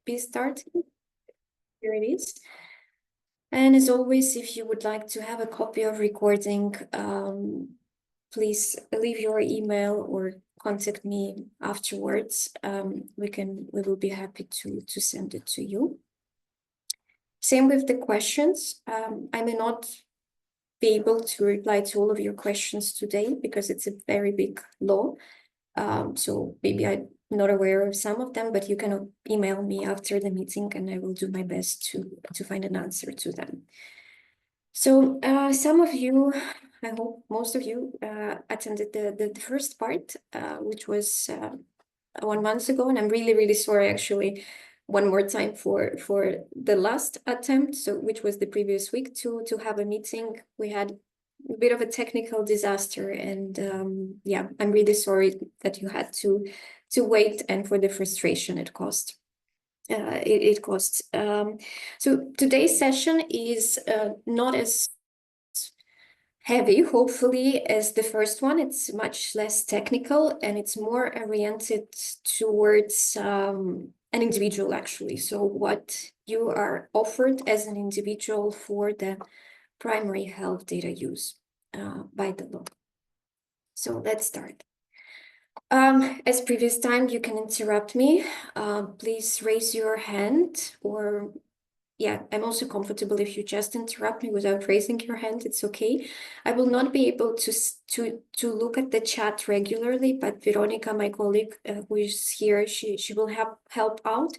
be starting. Here it is. And as always, if you would like to have a copy of recording, please leave your email or contact me afterwards. We will be happy to send it to you. Same with the questions. I may not be able to reply to all of your questions today because it's a very big law. So maybe I'm not aware of some of them, but you can email me after the meeting and I will do my best to find an answer to them. So some of you, I hope most of you attended the first part, which was 1 month ago, and I'm really sorry actually one more time for the last attempt, so which was the previous week to have a meeting. We had a bit of a technical disaster, and yeah, I'm really sorry that you had to wait and for the frustration it caused. It costs. So today's session is not as heavy, hopefully, as the first one. It's much less technical and it's more oriented towards an individual, actually. So what you are offered as an individual for the primary health data use by the law. So let's start. As previous time, you can interrupt me. Please raise your hand, or yeah, I'm also comfortable if you just interrupt me without raising your hand. It's okay. I will not be able to look at the chat regularly, but Veronica, my colleague who is here, she will help out.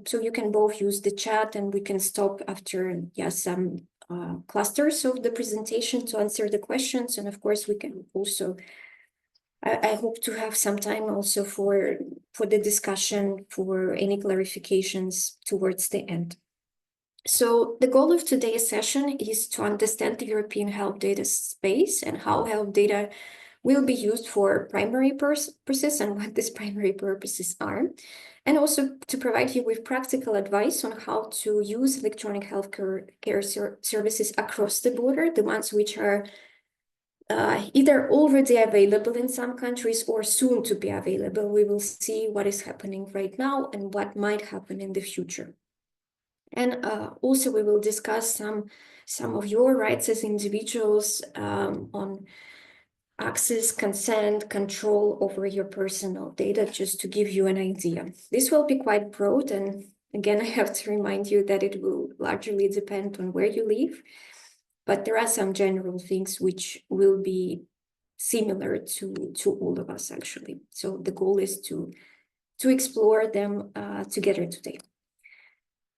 So you can both use the chat, and we can stop after some clusters of the presentation to answer the questions, and of course we can also. I hope to have some time also for the discussion, for any clarifications towards the end. So the goal of today's session is to understand the European health data space and how health data will be used for primary purposes and what these primary purposes are, and also to provide you with practical advice on how to use electronic healthcare services across the border, the ones which are either already available in some countries or soon to be available. We will see what is happening right now and what might happen in the future. And also we will discuss some of your rights as individuals on access, consent, control over your personal data, just to give you an idea. This will be quite broad, and again, I have to remind you that it will largely depend on where you live. But there are some general things which will be similar to all of us, actually. So the goal is to explore them together today.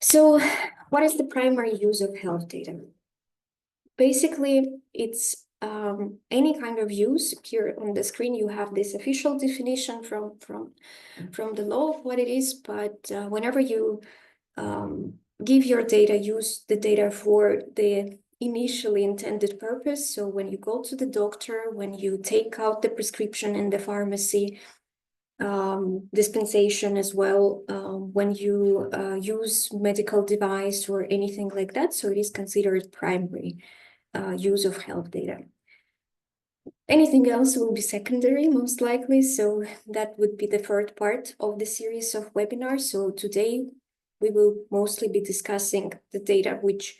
So what is the primary use of health data? Basically, it's any kind of use. Here on the screen, you have this official definition from the law of what it is, but whenever you give your data, use the data for the initially intended purpose. So when you go to the doctor, when you take out the prescription in the pharmacy, dispensation as well, when you use medical device or anything like that. So it is considered primary use of health data. Anything else will be secondary, most likely. So that would be the third part of the series of webinars. So today we will mostly be discussing the data which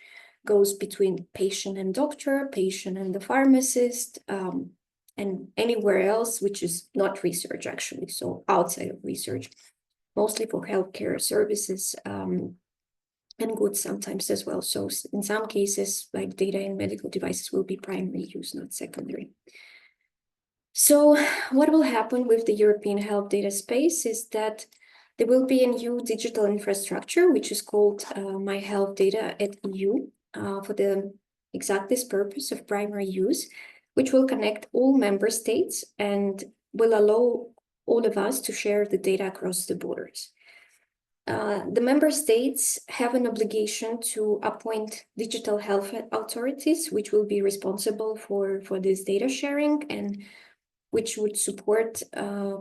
goes between patient and doctor, patient and the pharmacist, and anywhere else which is not research, actually, so outside of research, mostly for healthcare services and goods sometimes as well. So in some cases, like data in medical devices will be primary use, not secondary. So what will happen with the European health data space is that there will be a new digital infrastructure, which is called My Health Data at EU, for the this purpose of primary use, which will connect all member states and will allow all of us to share the data across the borders. The member states have an obligation to appoint digital health authorities, which will be responsible for this data sharing and which would support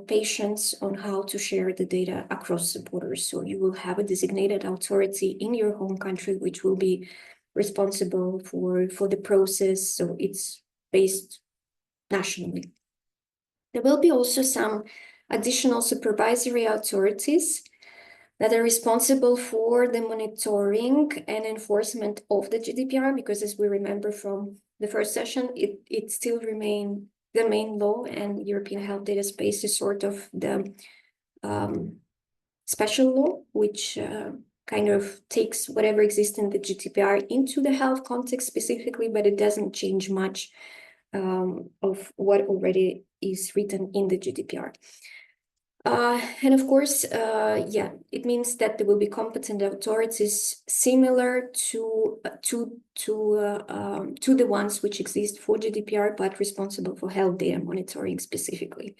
patients on how to share the data across the borders. So you will have a designated authority in your home country, which will be responsible for the process. So it's based nationally. There will be also some additional supervisory authorities that are responsible for the monitoring and enforcement of the GDPR, because as we remember from the first session, it still remains the main law, and European health data space is sort of the special law, which kind of takes whatever exists in the GDPR into the health context specifically, but it doesn't change much of what already is written in the GDPR. And of course, yeah, it means that there will be competent authorities similar to the ones which exist for GDPR, but responsible for health data monitoring specifically.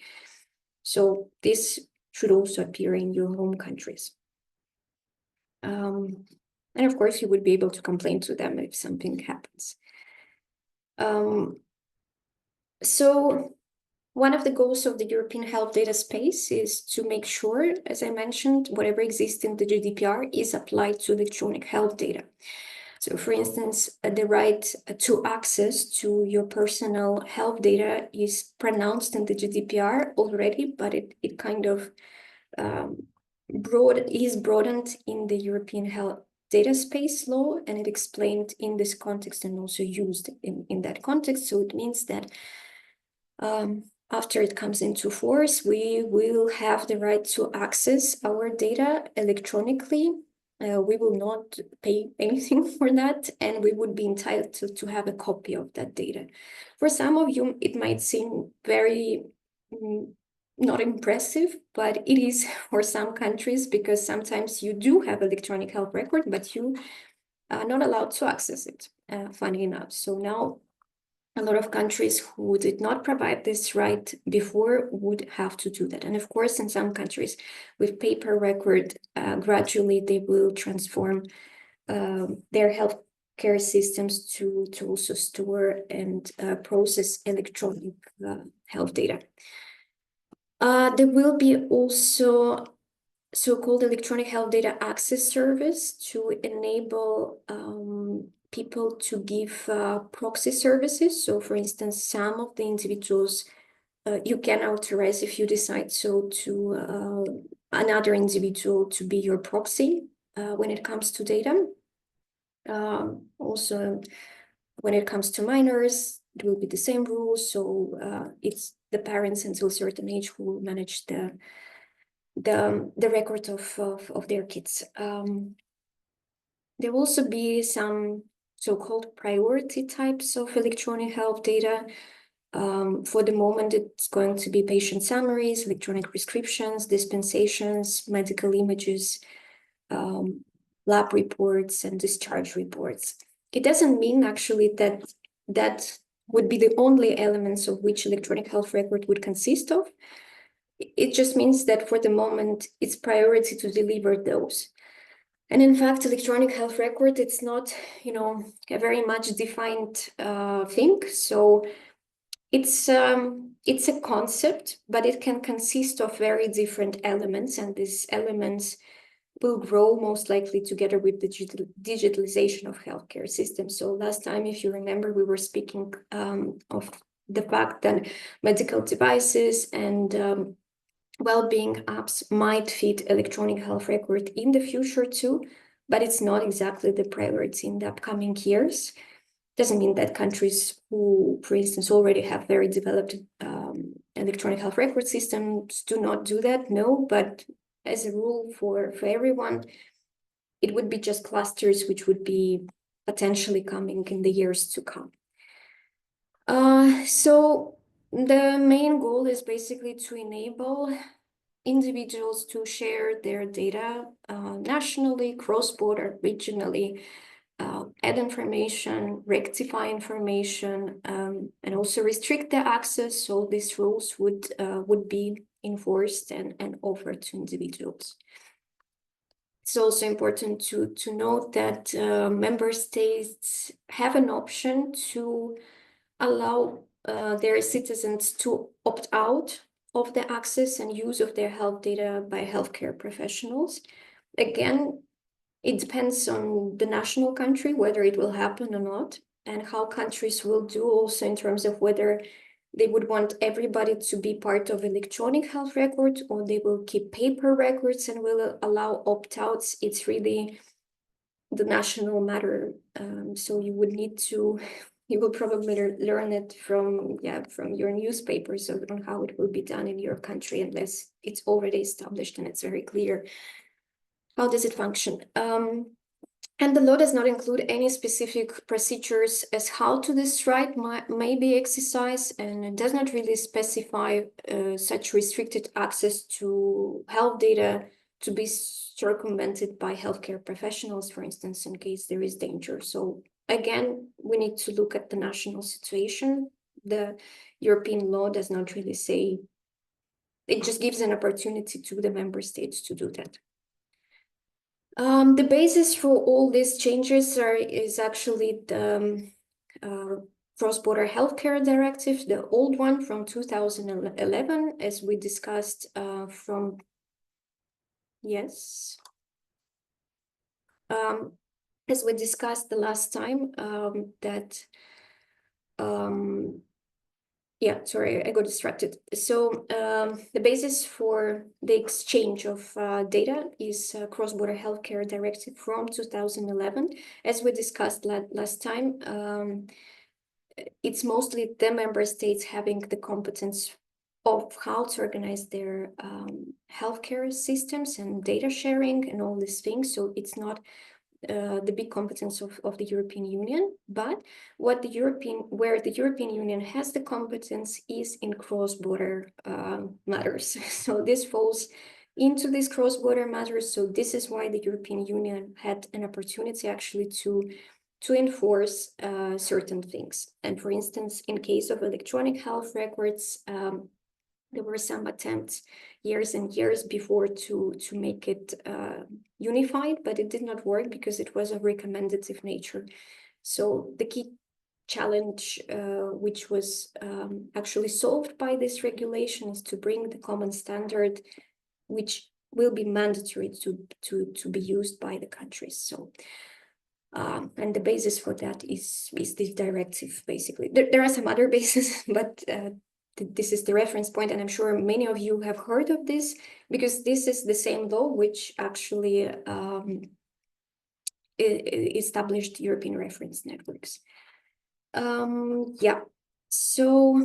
So this should also appear in your home countries. And of course, you would be able to complain to them if something happens. So one of the goals of the European health data space is to make sure, as I mentioned, whatever exists in the GDPR is applied to electronic health data. So for instance, the right to access to your personal health data is pronounced in the GDPR already, but it kind of broadened in the European health data space law, and it explained in this context and also used in that context. So it means that after it comes into force, we will have the right to access our data electronically. We will not pay anything for that, and we would be entitled to have a copy of that data. For some of you, it might seem very not impressive, but it is for some countries, because sometimes you do have electronic health record, but you are not allowed to access it, funny enough. So now a lot of countries who did not provide this right before would have to do that. And of course, in some countries with paper record, gradually they will transform their healthcare systems to also store and process electronic health data. There will be also so-called electronic health data access service to enable people to give proxy services. So for instance, some of the individuals you can authorize, if you decide so, to another individual to be your proxy when it comes to data. Also, when it comes to minors, it will be the same rules. So it's the parents until a certain age who will manage the record of their kids. There will also be some so-called priority types of electronic health data. For the moment, it's going to be patient summaries, electronic prescriptions, dispensations, medical images, lab reports, and discharge reports. It doesn't mean actually that that would be the only elements of which electronic health record would consist of. It just means that for the moment, it's priority to deliver those. And in fact, electronic health record, it's not, a very much defined thing. So it's a concept, but it can consist of very different elements, and these elements will grow most likely together with the digitalization of healthcare systems. So last time, if you remember, we were speaking of the fact that medical devices and well-being apps might fit electronic health record in the future too, but it's not exactly the priority in the upcoming years. Doesn't mean that countries who, for instance, already have very developed electronic health record systems do not do that, no, but as a rule for everyone, it would be just clusters which would be potentially coming in the years to come. So the main goal is basically to enable individuals to share their data nationally, cross-border, regionally, add information, rectify information, and also restrict the access. So these rules would be enforced and offered to individuals. It's also important to note that member states have an option to allow their citizens to opt out of the access and use of their health data by healthcare professionals. Again, it depends on the national country, whether it will happen or not, and how countries will do also in terms of whether they would want everybody to be part of electronic health record, or they will keep paper records and will allow opt-outs. It's really the national matter. So you would need to, you will probably learn it from your newspapers on how it will be done in your country, unless it's already established and it's very clear how does it function. And the law does not include any specific procedures as how to this right may be exercised, and it does not really specify such restricted access to health data to be circumvented by healthcare professionals, for instance, in case there is danger. So again, we need to look at the national situation. The European law does not really say, it just gives an opportunity to the member states to do that. The basis for all these changes is actually the Cross-Border Healthcare Directive, the old one from 2011, as we discussed as we discussed the last time, sorry, I got distracted. So the basis for the exchange of data is Cross-Border Healthcare Directive from 2011. As we discussed last time, it's mostly the member states having the competence of how to organize their healthcare systems and data sharing and all these things. So it's not the big competence of the European Union, but where the European Union has the competence is in cross-border matters. So this falls into these cross-border matters. So this is why the European Union had an opportunity actually to enforce certain things. And for instance, in case of electronic health records, there were some attempts years and years before to make it unified, but it did not work because it was of recommendative nature. So the key challenge, which was actually solved by this regulation, is to bring the common standard, which will be mandatory to be used by the countries. So, and the basis for that is this directive, basically. There are some other bases, but this is the reference point, and I'm sure many of you have heard of this, because this is the same law which actually established European reference networks. So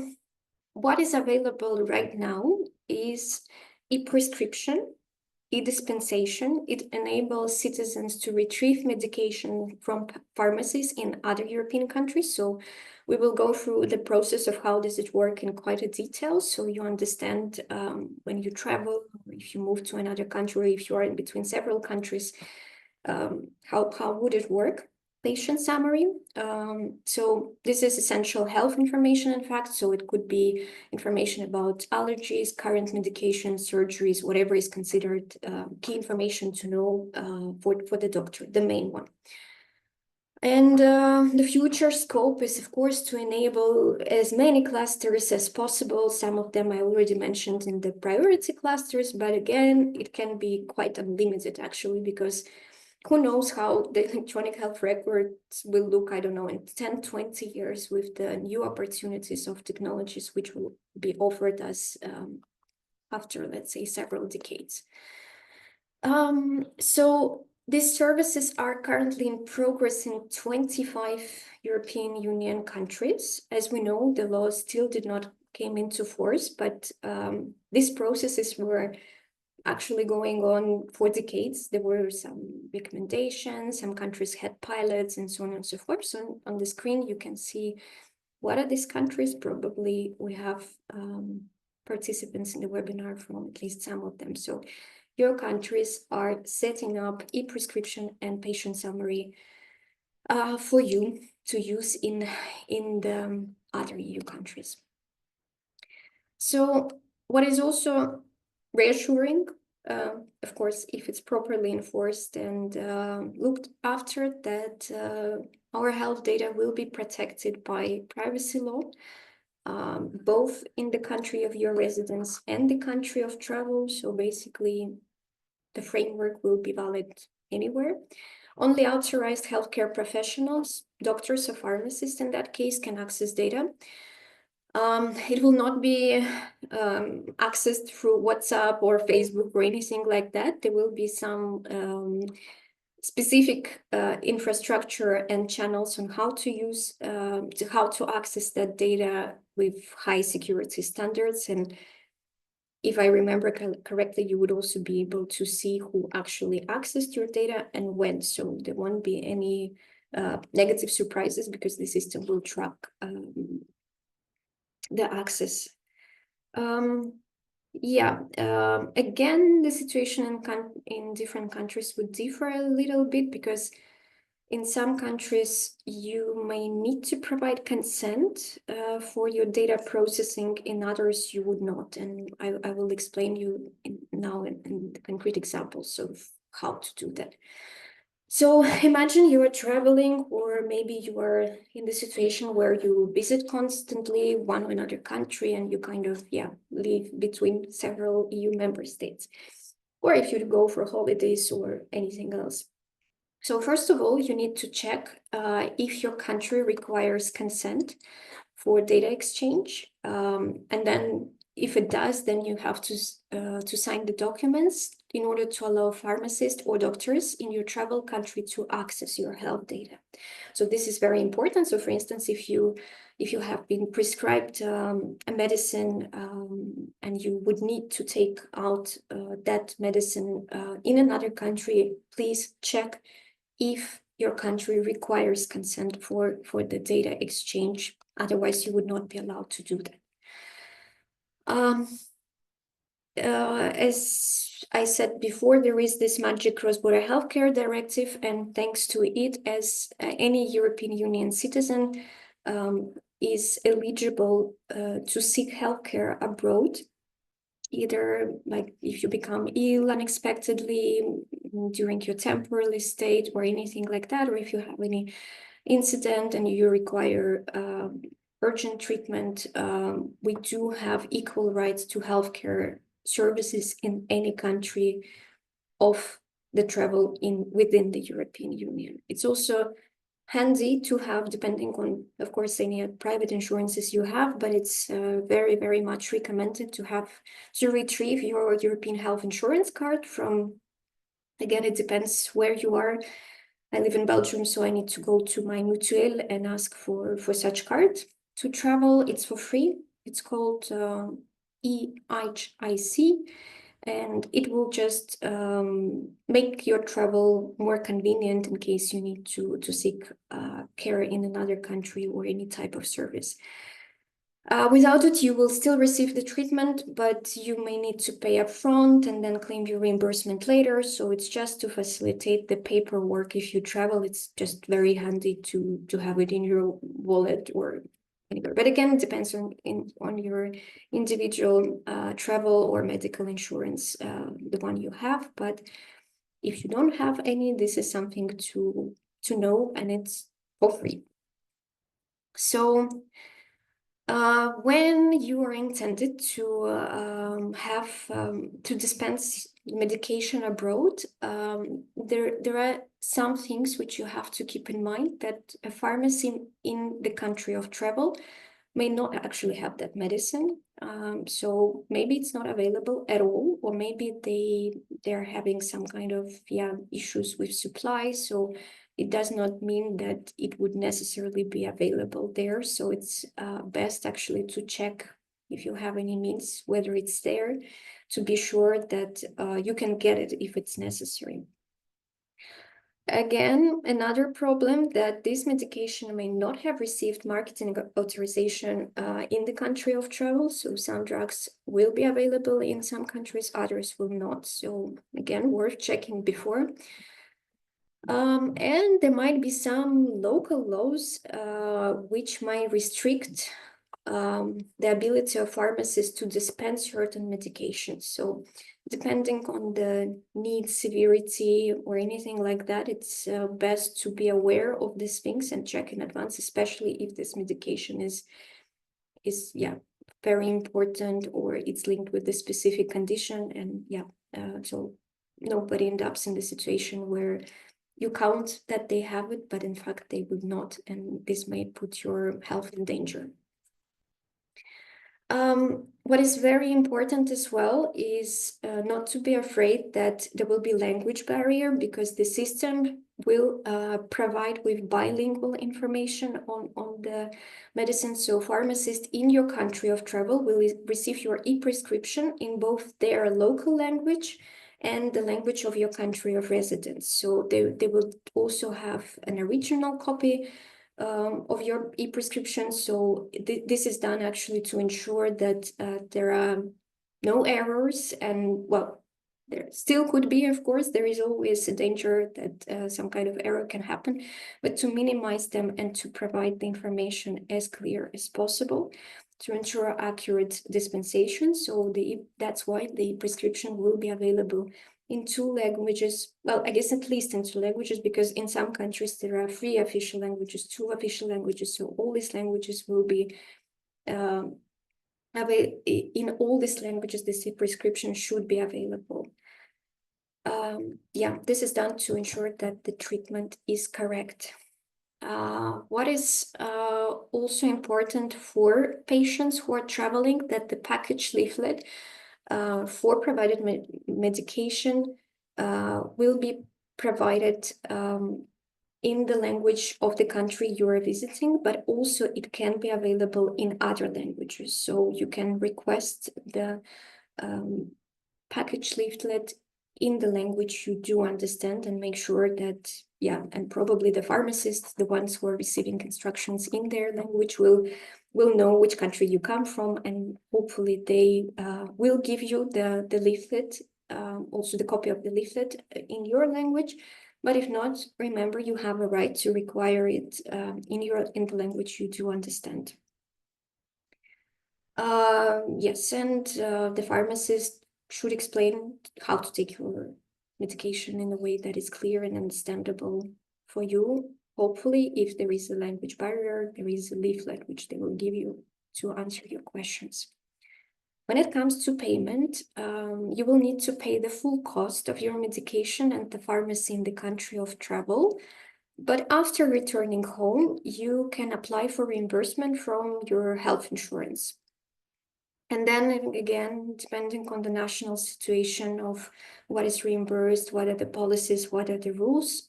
what is available right now is e-prescription, e-dispensation. It enables citizens to retrieve medication from pharmacies in other European countries. So we will go through the process of how does it work in quite a detail, so you understand when you travel, or if you move to another country, or if you are in between several countries, how would it work? Patient summary. So this is essential health information, in fact. So it could be information about allergies, current medications, surgeries, whatever is considered key information to know for the doctor, the main one. And the future scope is, of course, to enable as many clusters as possible. Some of them I already mentioned in the priority clusters, but again, it can be quite unlimited, actually, because who knows how the electronic health records will look, I don't know, in 10, 20 years with the new opportunities of technologies which will be offered us after, let's say, several decades. So these services are currently in progress in 25 European Union countries. As we know, the law still did not came into force, but these processes were actually going on for decades. There were some recommendations, some countries had pilots, and so on and so forth. So on the screen, you can see what are these countries. Probably we have participants in the webinar from at least some of them. So your countries are setting up e-prescription and patient summary for you to use in the other EU countries. So what is also reassuring, of course, if it's properly enforced and looked after, that our health data will be protected by privacy law, both in the country of your residence and the country of travel. So basically, the framework will be valid anywhere. Only authorized healthcare professionals, doctors or pharmacists in that case, can access data. It will not be accessed through WhatsApp or Facebook or anything like that. There will be some specific infrastructure and channels on how to use, how to access that data with high security standards. And if I remember correctly, you would also be able to see who actually accessed your data and when. So there won't be any negative surprises because the system will track the access. Again, the situation in different countries would differ a little bit because in some countries you may need to provide consent for your data processing. In others, you would not, and I will explain you now in the concrete examples of how to do that. So imagine you are traveling, or maybe you are in the situation where you visit constantly one or another country and you kind of, live between several EU member states, or if you go for holidays or anything else. So first of all, you need to check if your country requires consent for data exchange. And then if it does, then you have to sign the documents in order to allow pharmacists or doctors in your travel country to access your health data. So this is very important. So for instance, if you have been prescribed a medicine and you would need to take out that medicine in another country, please check if your country requires consent for the data exchange. Otherwise, you would not be allowed to do that. As I said before, there is this magic cross-border healthcare directive, and thanks to it, as any European Union citizen is eligible to seek healthcare abroad, either like if you become ill unexpectedly during your temporary state or anything like that, or if you have any incident and you require urgent treatment, we do have equal rights to healthcare services in any country of the travel within the European Union. It's also handy to have, depending on, of course, any private insurances you have, but it's very, very much recommended to retrieve your European health insurance card from, again, it depends where you are. I live in Belgium, so I need to go to my mutuelle and ask for such card to travel. It's for free. It's called EHIC, and it will just make your travel more convenient in case you need to seek care in another country or any type of service. Without it, you will still receive the treatment, but you may need to pay upfront and then claim your reimbursement later. So it's just to facilitate the paperwork. If you travel, it's just very handy to have it in your wallet or anywhere. But again, it depends on your individual travel or medical insurance, the one you have. But if you don't have any, this is something to know, and it's for free. So when you are intended to to dispense medication abroad, there are some things which you have to keep in mind, that a pharmacy in the country of travel may not actually have that medicine. So maybe it's not available at all, or maybe they're having some kind of issues with supply. So it does not mean that it would necessarily be available there. So it's best actually to check, if you have any means, whether it's there, to be sure that you can get it if it's necessary. Again, another problem, that this medication may not have received marketing authorization in the country of travel. So some drugs will be available in some countries, others will not. So again, worth checking before. And there might be some local laws which might restrict the ability of pharmacists to dispense certain medications. So depending on the need, severity, or anything like that, it's best to be aware of these things and check in advance, especially if this medication is very important, or it's linked with a specific condition. And so nobody ends up in the situation where you count that they have it, but in fact they would not, and this may put your health in danger. What is very important as well is not to be afraid that there will be language barrier, because the system will provide with bilingual information on the medicine. So pharmacists in your country of travel will receive your e-prescription in both their local language and the language of your country of residence. So they will also have an original copy of your e-prescription. So this is done actually to ensure that there are no errors, and well, there still could be, of course, there is always a danger that some kind of error can happen, but to minimize them and to provide the information as clear as possible to ensure accurate dispensation. So that's why the prescription will be available in 2 languages. Well, I guess at least in 2 languages, because in some countries there are 3 official languages, 2 official languages. So all these languages will be in all these languages, this prescription should be available. Yeah, this is done to ensure that the treatment is correct. What is also important for patients who are traveling, that the package leaflet for provided medication will be provided in the language of the country you are visiting, but also it can be available in other languages. So you can request the package leaflet in the language you do understand, and make sure that, yeah, and probably the pharmacists, the ones who are receiving instructions in their language, will know which country you come from, and hopefully they will give you the leaflet, also the copy of the leaflet in your language. But if not, remember, you have a right to require it in the language you do understand. Yes, and the pharmacist should explain how to take your medication in a way that is clear and understandable for you. Hopefully, if there is a language barrier, there is a leaflet which they will give you to answer your questions. When it comes to payment, you will need to pay the full cost of your medication at the pharmacy in the country of travel. But after returning home, you can apply for reimbursement from your health insurance. And then again, depending on the national situation of what is reimbursed, what are the policies, what are the rules,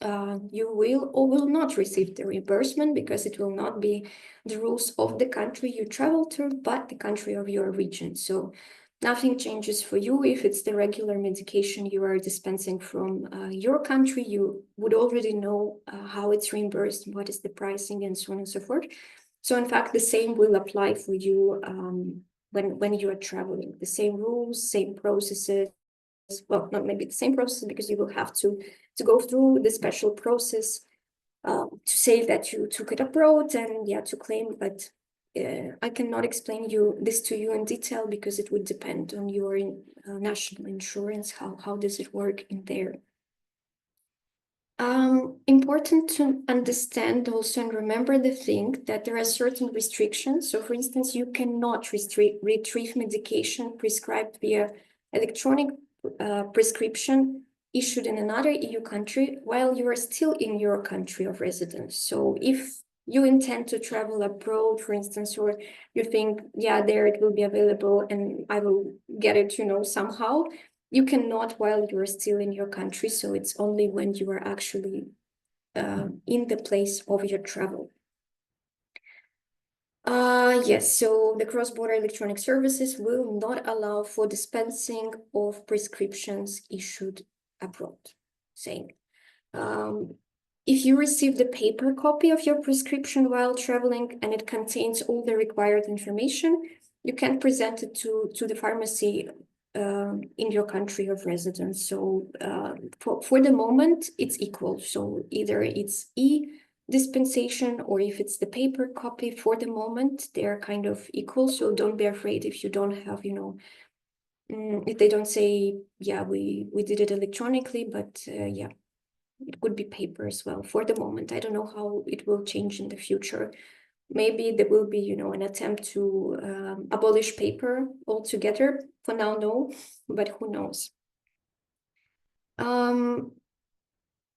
you will or will not receive the reimbursement, because it will not be the rules of the country you travel to, but the country of your region. So nothing changes for you. If it's the regular medication you are dispensing from your country, you would already know how it's reimbursed, what is the pricing, and so on and so forth. So in fact, the same will apply for you when you are traveling. The same rules, same processes. Well, not maybe the same process, because you will have to go through the special process to say that you took it abroad, and yeah, to claim. But I cannot explain this to you in detail, because it would depend on your national insurance. How does it work in there? Important to understand also and remember the thing that there are certain restrictions. So for instance, you cannot retrieve medication prescribed via electronic prescription issued in another EU country while you are still in your country of residence. So if you intend to travel abroad, for instance, or you think, yeah, there it will be available and I will get it, somehow, you cannot while you're still in your country. So it's only when you are actually in the place of your travel. Yes, so the cross-border electronic services will not allow for dispensing of prescriptions issued abroad. Saying, if you receive the paper copy of your prescription while traveling and it contains all the required information, you can present it to the pharmacy in your country of residence. So for the moment, it's equal. So either it's dispensation, or if it's the paper copy, for the moment, they're kind of equal. So don't be afraid if you don't have, if they don't say, yeah, we did it electronically, but yeah, it could be paper as well for the moment. I don't know how it will change in the future. Maybe there will be, an attempt to abolish paper altogether. For now, no, but who knows?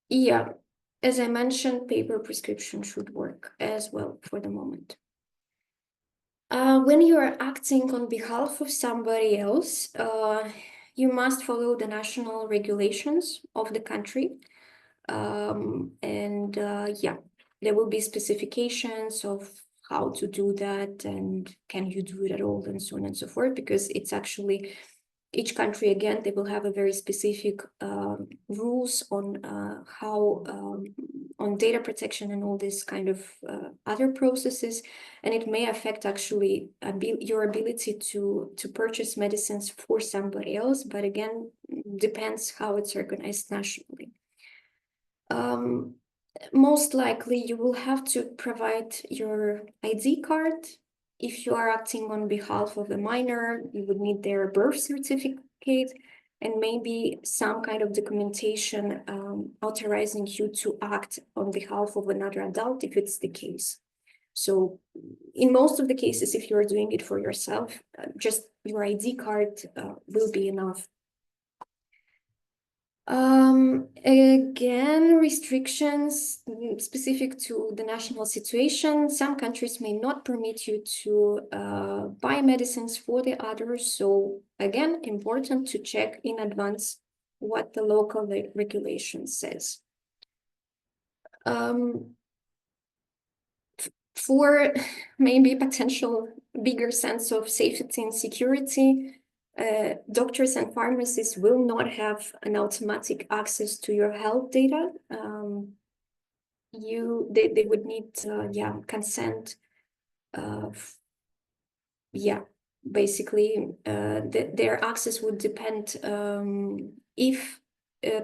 Yeah, as I mentioned, paper prescription should work as well for the moment. When you are acting on behalf of somebody else, you must follow the national regulations of the country. Yeah, there will be specifications of how to do that and can you do it at all and so on and so forth, because it's actually each country, again, they will have a very specific rules on how on data protection and all this kind of other processes, and it may affect actually your ability to purchase medicines for somebody else, but again, depends how it's organized nationally. Most likely you will have to provide your ID card. If you are acting on behalf of a minor, you would need their birth certificate and maybe some kind of documentation authorizing you to act on behalf of another adult if it's the case. So in most of the cases, if you're doing it for yourself, just your ID card will be enough. Again, restrictions specific to the national situation. Some countries may not permit you to buy medicines for the others. So again, important to check in advance what the local regulation says. For maybe potential bigger sense of safety and security, doctors and pharmacists will not have an automatic access to your health data. They would need consent. Basically, their access would depend if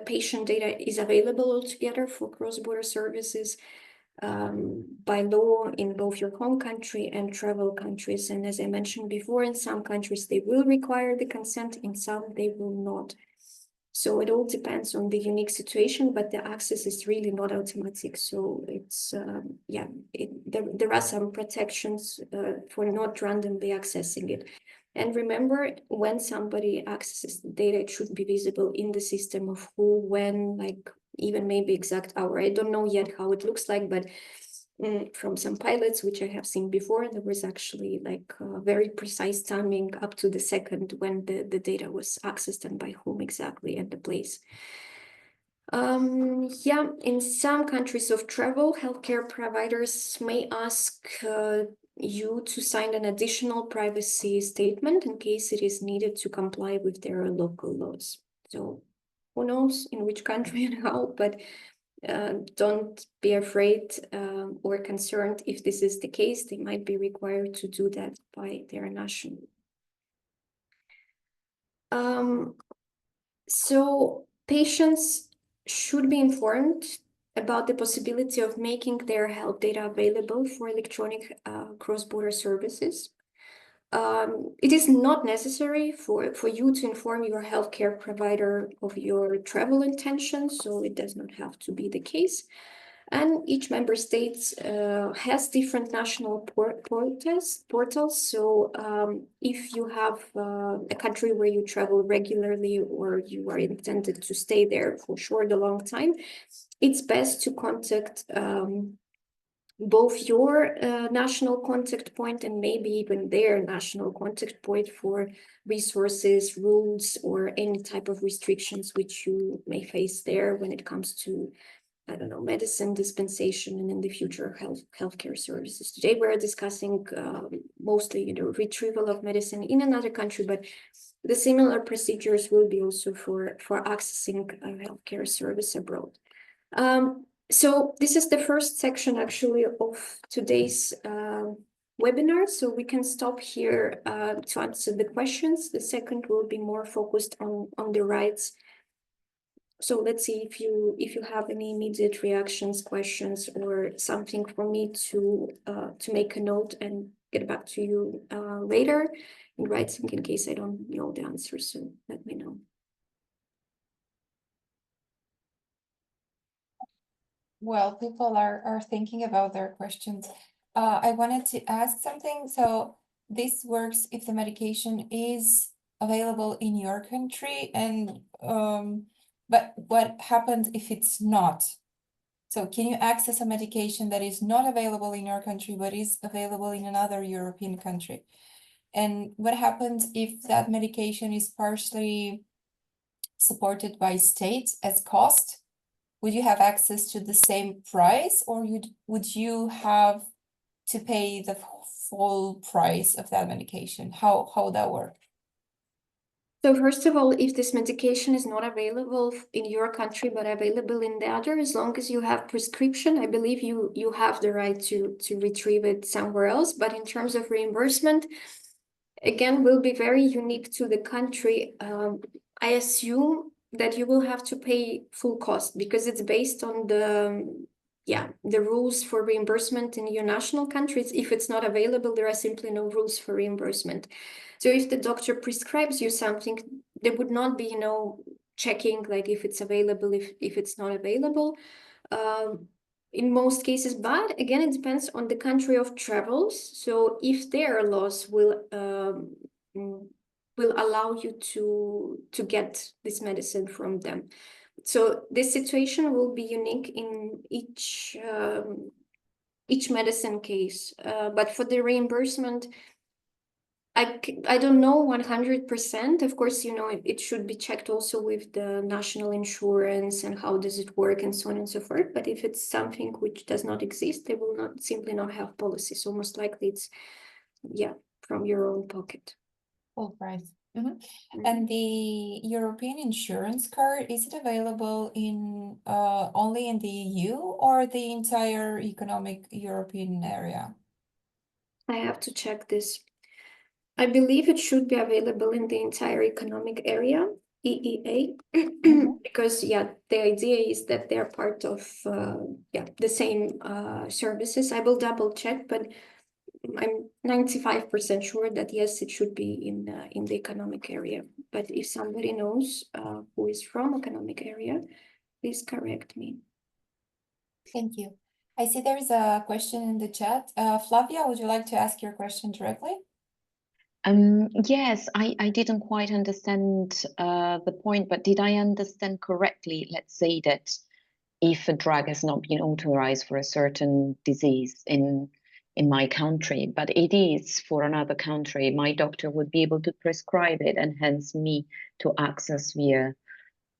patient data is available altogether for cross-border services by law in both your home country and travel countries. And as I mentioned before, in some countries they will require the consent, in some they will not. So it all depends on the unique situation, but the access is really not automatic. So it's, there are some protections for not randomly accessing it. And remember, when somebody accesses the data, it should be visible in the system of who, when, like even maybe exact hour. I don't know yet how it looks like, but from some pilots, which I have seen before, there was actually like very precise timing up to the second when the data was accessed and by whom exactly and the place. In some countries of travel, healthcare providers may ask you to sign an additional privacy statement in case it is needed to comply with their local laws. So who knows in which country and how, but don't be afraid or concerned if this is the case. They might be required to do that by their national. So patients should be informed about the possibility of making their health data available for electronic cross-border services. It is not necessary for you to inform your healthcare provider of your travel intentions, so it does not have to be the case. And each member state has different national portals. So if you have a country where you travel regularly or you are intended to stay there for sure a long time, it's best to contact both your national contact point and maybe even their national contact point for resources, rules, or any type of restrictions which you may face there when it comes to, I don't know, medicine dispensation and in the future healthcare services. Today we're discussing mostly retrieval of medicine in another country, but the similar procedures will be also for accessing a healthcare service abroad. So this is the first section actually of today's webinar, so we can stop here to answer the questions. The second will be more focused on the rights. So let's see if you have any immediate reactions, questions, or something for me to make a note and get back to you later in writing in case I don't know the answer. So let me know. Well, people are thinking about their questions. I wanted to ask something. So this works if the medication is available in your country, and but what happens if it's not? So can you access a medication that is not available in your country, but is available in another European country? And what happens if that medication is partially supported by states as cost? Would you have access to the same price, or would you have to pay the full price of that medication? How would that work? So first of all, if this medication is not available in your country, but available in the other, as long as you have prescription, I believe you have the right to retrieve it somewhere else. But in terms of reimbursement, again, will be very unique to the country. I assume that you will have to pay full cost because it's based on the rules for reimbursement in your national countries. If it's not available, there are simply no rules for reimbursement. So if the doctor prescribes you something, there would not be, checking like if it's available, if it's not available. In most cases, but again, it depends on the country of travels. So if their laws will allow you to get this medicine from them. So this situation will be unique in each medicine case. But for the reimbursement, I don't know 100%. Of course, it should be checked also with the national insurance and how does it work and so on and so forth. But if it's something which does not exist, they will not simply not have policy. So most likely it's, from your own pocket. Full price. And the European insurance card, is it available in only in the EU or the entire economic European area? I have to check this. I believe it should be available in the entire economic area, EEA, because the idea is that they're part of the same services. I will double check, but I'm 95% sure that yes, it should be in the economic area. But if somebody knows who is from economic area, please correct me. Thank you. I see there's a question in the chat. Flavia, would you like to ask your question directly? Yes, I didn't quite understand the point, but did I understand correctly? Let's say that if a drug has not been authorized for a certain disease in my country, but it is for another country, my doctor would be able to prescribe it and hence me to access via,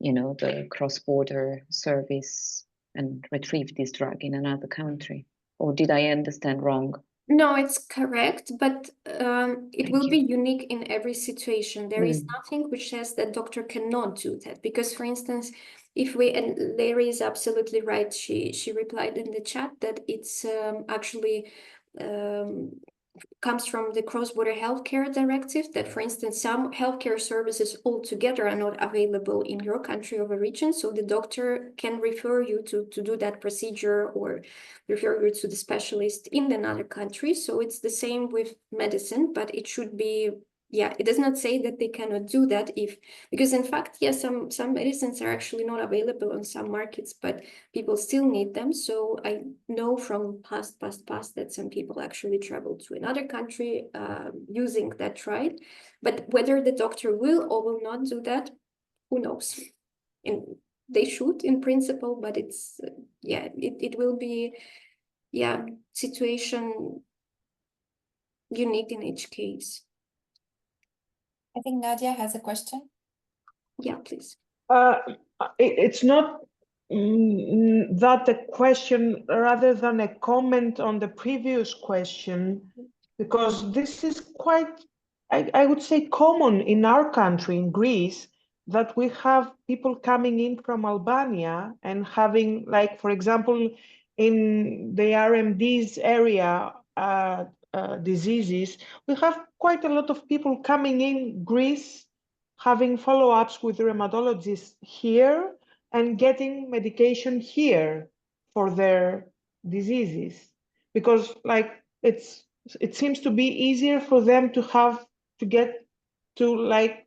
the cross-border service and retrieve this drug in another country. Or did I understand wrong? No, it's correct, but it will be you. unique in every situation. There is nothing which says that doctor cannot do that. Because, for instance, and Larry is absolutely right. She replied in the chat that it's actually comes from the cross-border healthcare directive that, for instance, some healthcare services altogether are not available in your country or region. So the doctor can refer you to do that procedure or refer you to the specialist in another country. So it's the same with medicine, but it should be, it does not say that they cannot do that because in fact, some medicines are actually not available on some markets, but people still need them. So I know from past that some people actually travel to another country using that right. But whether the doctor will or will not do that, who knows? And they should in principle, but it's it will be situation unique in each case. I think Nadia has a question. Yeah, please. It's not that a question rather than a comment on the previous question, because this is quite, I would say, common in our country, in Greece, that we have people coming in from Albania and having, like, for example, in the RMDs area, diseases, we have quite a lot of people coming in Greece having follow-ups with rheumatologists here and getting medication here for their diseases, because it seems to be easier for them to get to like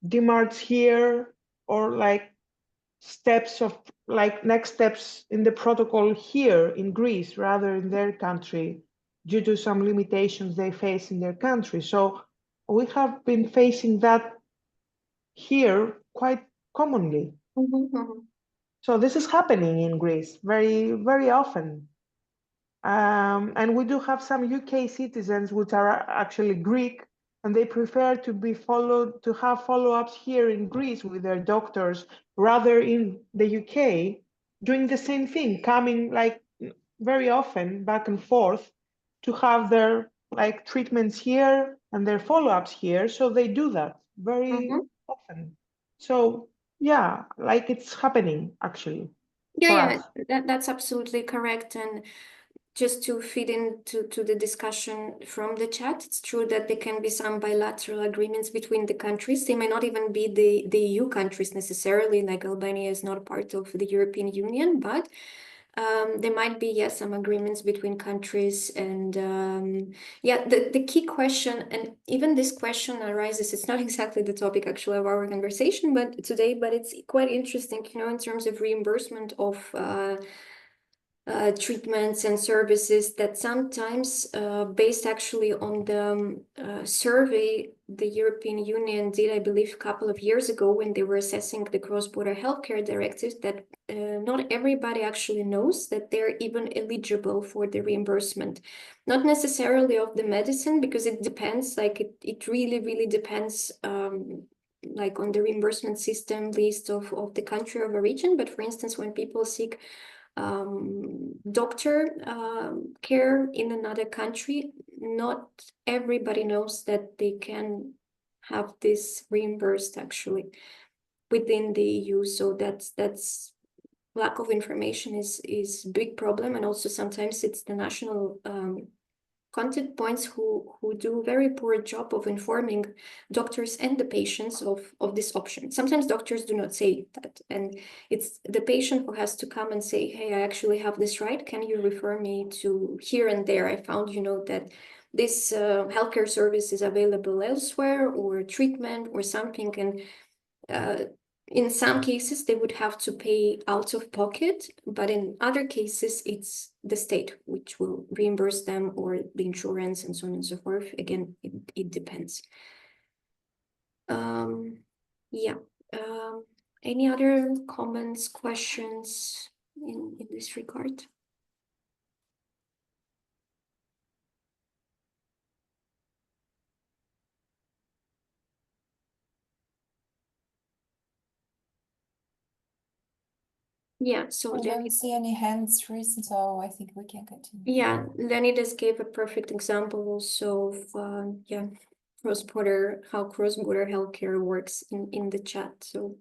DMARDs here, or next steps in the protocol here in Greece rather in their country, due to some limitations they face in their country. So we have been facing that here quite commonly. So this is happening in Greece very, very often. And we do have some UK citizens which are actually Greek, and they prefer to be followed, to have follow-ups here in Greece with their doctors rather in the UK, doing the same thing, coming like very often back and forth to have their like treatments here and their follow-ups here. So they do that very often. So yeah, like it's happening actually for Yeah, us. that's absolutely correct. And just to feed into the discussion from the chat, it's true that there can be some bilateral agreements between the countries. They may not even be the EU countries necessarily, like Albania is not part of the European Union, but there might be, yes, some agreements between countries. And yeah, the key question, and even this question arises, it's not exactly the topic actually of our conversation but today, but it's quite interesting, you know, in terms of reimbursement of treatments and services that sometimes based actually on the survey the European Union did, I believe, a couple of years ago when they were assessing the cross-border healthcare directives, that not everybody actually knows that they're even eligible for the reimbursement. Not necessarily of the medicine, because it depends, like it really, really depends like on the reimbursement system list of the country or origin. But for instance, when people seek doctor care in another country, not everybody knows that they can have this reimbursed actually within the EU. So that's lack of information is big problem, and also sometimes it's the national contact points who do very poor job of informing doctors and the patients of this option. Sometimes doctors do not say that, and it's the patient who has to come and say, hey, I actually have this right, can you refer me to here and there? I found, you know, that this healthcare service is available elsewhere, or treatment or something. And in some cases, they would have to pay out of pocket, but in other cases, it's the state which will reimburse them, or the insurance, and so on and so forth. Again, it depends. Yeah. Any other comments, questions in this regard? Yeah, so I then don't see any hands raised, so I think we can continue. yeah, Leonidas gave a perfect example also of yeah, how cross-border healthcare works in the chat. So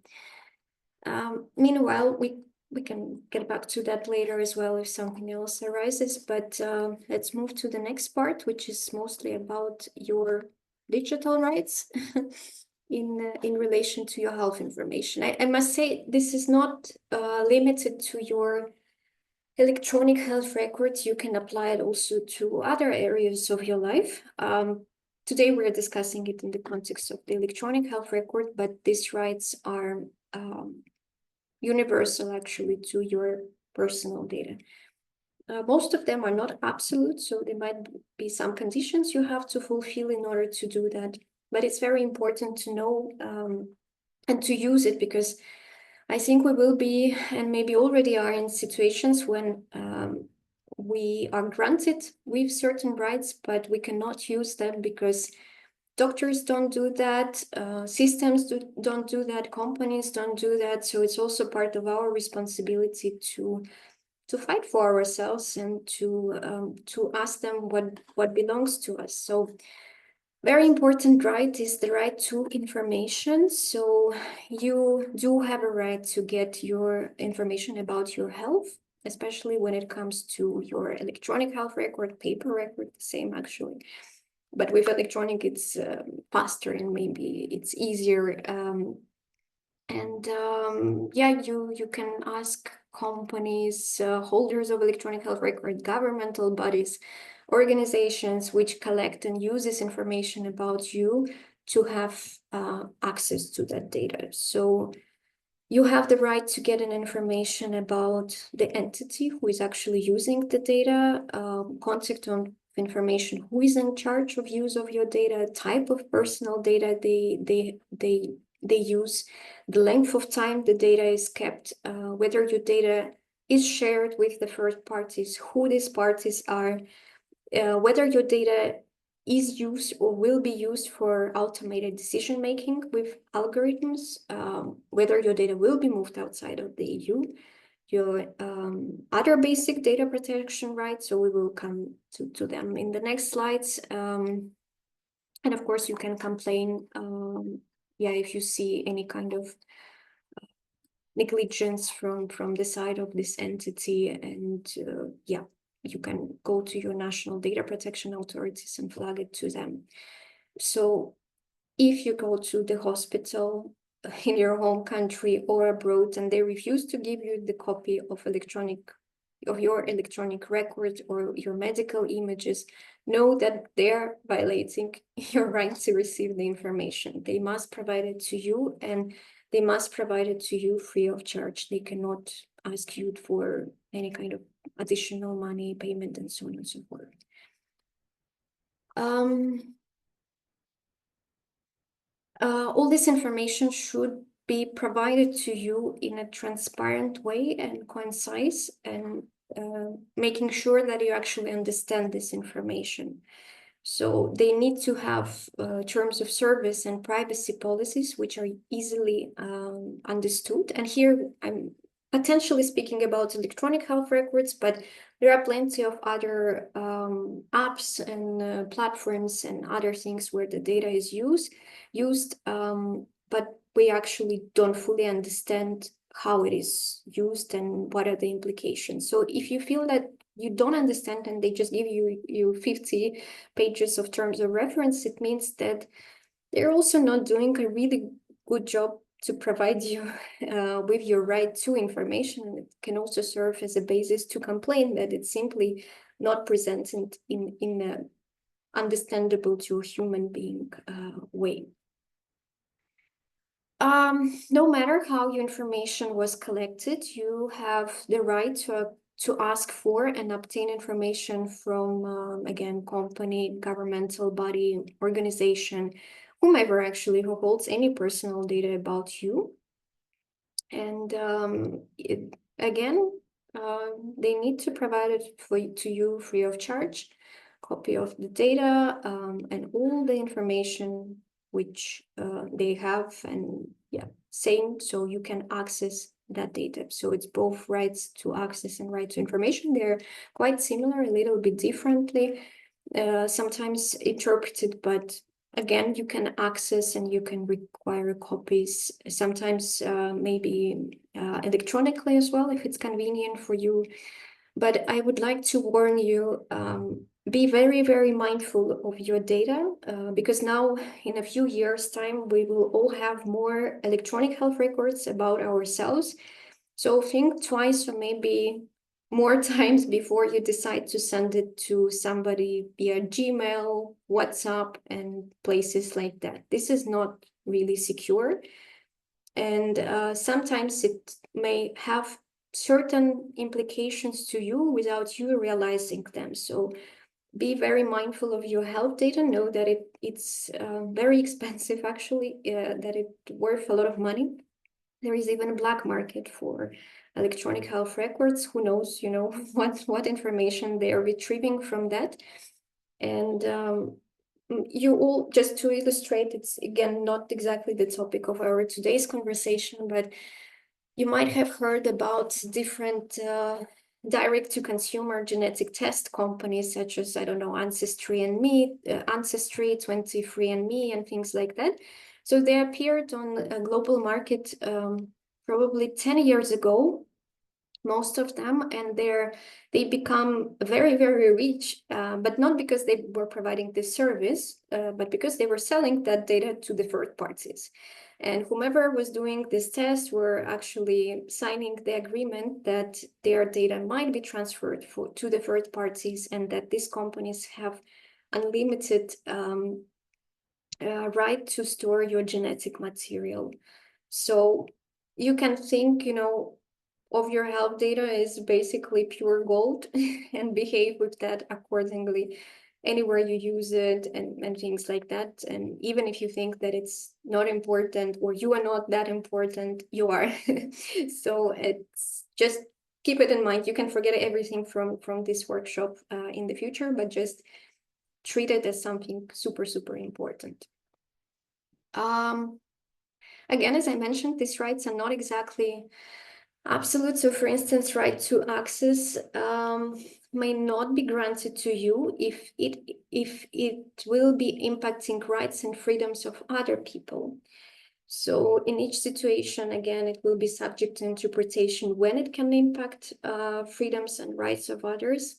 meanwhile, we can get back to that later as well if something else arises. But let's move to the next part, which is mostly about your digital rights in relation to your health information. I must say this is not limited to your electronic health records. You can apply it also to other areas of your life. Today we're discussing it in the context of the electronic health record, but these rights are universal actually to your personal data. Most of them are not absolute, so there might be some conditions you have to fulfill in order to do that. But it's very important to know and to use it, because I think we will be, and maybe already are, in situations when we are granted with certain rights, but we cannot use them because doctors don't do that, systems don't do that, companies don't do that. So it's also part of our responsibility to fight for ourselves and to ask them what belongs to us. So very important right is the right to information. So you do have a right to get your information about your health, especially when it comes to your electronic health record, paper record, the same actually. But with electronic, it's faster and maybe it's easier. Yeah, you can ask companies, holders of electronic health record, governmental bodies, organizations which collect and use this information about you to have access to that data. So you have the right to get an information about the entity who is actually using the data, contact on information, who is in charge of use of your data, type of personal data they they use, the length of time the data is kept, whether your data is shared with the third parties, who these parties are, whether your data is used or will be used for automated decision making with algorithms, whether your data will be moved outside of the EU, your other basic data protection rights. So we will come to them in the next slides. And of course, you can complain, if you see any kind of negligence from the side of this entity, and you can go to your national data protection authorities and flag it to them. So if you go to the hospital in your home country or abroad and they refuse to give you the copy of your electronic record or your medical images, know that they're violating your right to receive the information. They must provide it to you, and they must provide it to you free of charge. They cannot ask you for any kind of additional money payment and so on and so forth. All this information should be provided to you in a transparent way and concise, and making sure that you actually understand this information. So they need to have terms of service and privacy policies which are easily understood. And here I'm potentially speaking about electronic health records, but there are plenty of other apps and platforms and other things where the data is used, but we actually don't fully understand how it is used and what are the implications. So if you feel that you don't understand and they just give you 50 pages of terms of reference, it means that they're also not doing a really good job to provide you with your right to information. It can also serve as a basis to complain that it's simply not presented in a understandable to a human being way. No matter how your information was collected, you have the right to ask for and obtain information from, again, company, governmental body, organization, whomever actually who holds any personal data about you. And they need to provide it to you free of charge, copy of the data, and all the information which they have, and same, so you can access that data. So it's both rights to access and right to information. They're quite similar, a little bit differently, sometimes interpreted, but again, you can access and you can require copies, sometimes maybe electronically as well, if it's convenient for you. But I would like to warn you, be very, very mindful of your data, because now in a few years' time, we will all have more electronic health records about ourselves. So think twice or maybe more times before you decide to send it to somebody via Gmail, WhatsApp, and places like that. This is not really secure. And sometimes it may have certain implications to you without you realizing them. So be very mindful of your health data. Know that it's very expensive, actually, that it's worth a lot of money. There is even a black market for electronic health records. Who knows, what information they are retrieving from that. And you all, just to illustrate, it's again not exactly the topic of our today's conversation, but you might have heard about different direct-to-consumer genetic test companies, such as, I don't know, Ancestry, 23andMe, and things like that. So they appeared on a global market probably 10 years ago, most of them, and they become very, very rich, but not because they were providing this service, but because they were selling that data to the third parties. And whomever was doing this test were actually signing the agreement that their data might be transferred to the third parties, and that these companies have unlimited right to store your genetic material. So you can think, of your health data is basically pure gold and behave with that accordingly. anywhere you use it and things like that. And even if you think that it's not important or you are not that important, you are. So it's just keep it in mind. You can forget everything from this workshop in the future, but just treat it as something super, super important. Again, as I mentioned, these rights are not exactly absolute. So for instance, right to access may not be granted to you if it will be impacting rights and freedoms of other people. So in each situation, again, it will be subject to interpretation when it can impact freedoms and rights of others.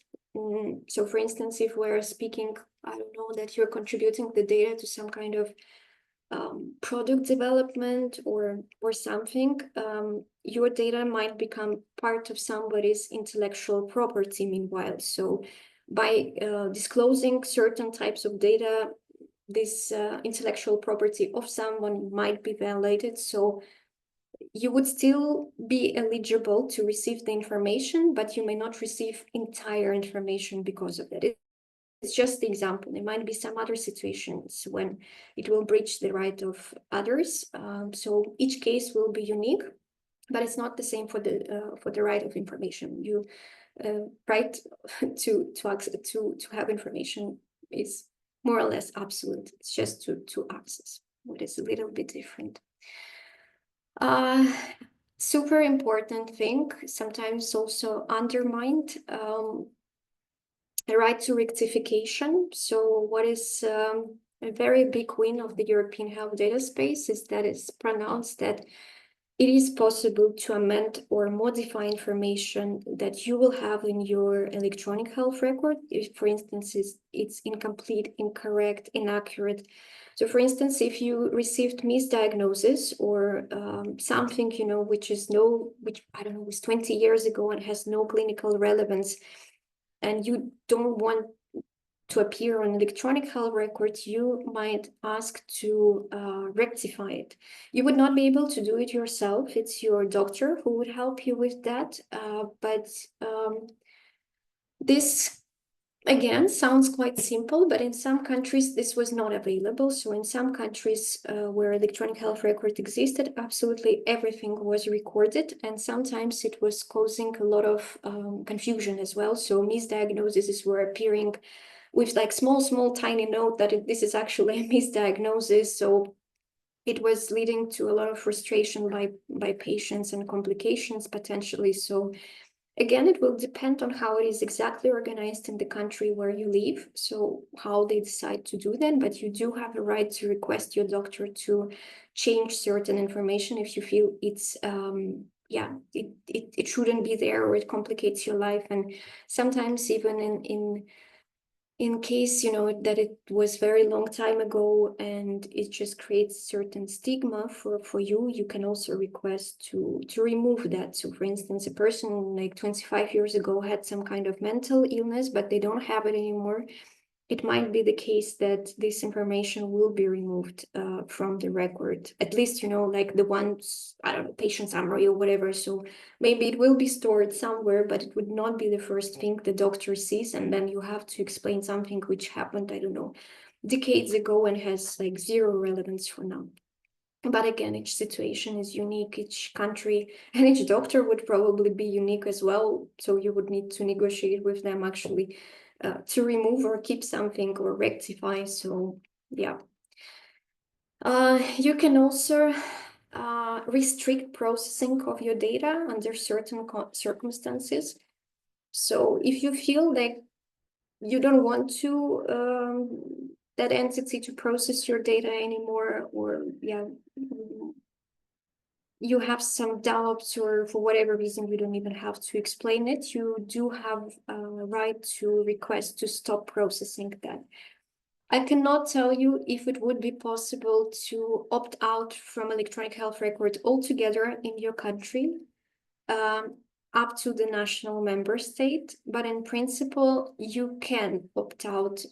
So for instance, if we're speaking, I don't know, that you're contributing the data to some kind of product development or something, your data might become part of somebody's intellectual property meanwhile. So by disclosing certain types of data, this intellectual property of someone might be violated. So you would still be eligible to receive the information, but you may not receive entire information because of that. It's just the example. There might be some other situations when it will breach the right of others. So each case will be unique, but it's not the same for the right of information. You right to have information is more or less absolute. It's just to access, what is a little bit different. Super important thing, sometimes also undermined, the right to rectification. So what is a very big win of the European health data space is that it's pronounced that it is possible to amend or modify information that you will have in your electronic health record. If, for instance, it's incomplete, incorrect, inaccurate. So for instance, if you received misdiagnosis or something, which I don't know, was 20 years ago and has no clinical relevance, and you don't want to appear on electronic health records, you might ask to rectify it. You would not be able to do it yourself. It's your doctor who would help you with that. But this, again, sounds quite simple, but in some countries, this was not available. So in some countries where electronic health record existed, absolutely everything was recorded. And sometimes it was causing a lot of confusion as well. So misdiagnoses were appearing with like small, tiny note that this is actually a misdiagnosis. So it was leading to a lot of frustration by patients and complications potentially. So again, it will depend on how it is exactly organized in the country where you live, so how they decide to do that, but you do have a right to request your doctor to change certain information if you feel it's, it shouldn't be there or it complicates your life. And sometimes even in case, that it was very long time ago and it just creates certain stigma for you, you can also request to remove that. So for instance, a person like 25 years ago had some kind of mental illness, but they don't have it anymore. It might be the case that this information will be removed from the record, at least, like the ones, I don't know, patient summary or whatever. So maybe it will be stored somewhere, but it would not be the first thing the doctor sees. And then you have to explain something which happened, I don't know, decades ago and has like zero relevance for now. But again, each situation is unique, each country and each doctor would probably be unique as well. So you would need to negotiate with them actually to remove or keep something or rectify. So yeah. You can also restrict processing of your data under certain circumstances. So if you feel like you don't want to that entity to process your data anymore, or you have some doubts, or for whatever reason you don't even have to explain it, you do have a right to request to stop processing that. I cannot tell you if it would be possible to opt out from electronic health record altogether in your country, up to the national member state, but in principle, you can opt out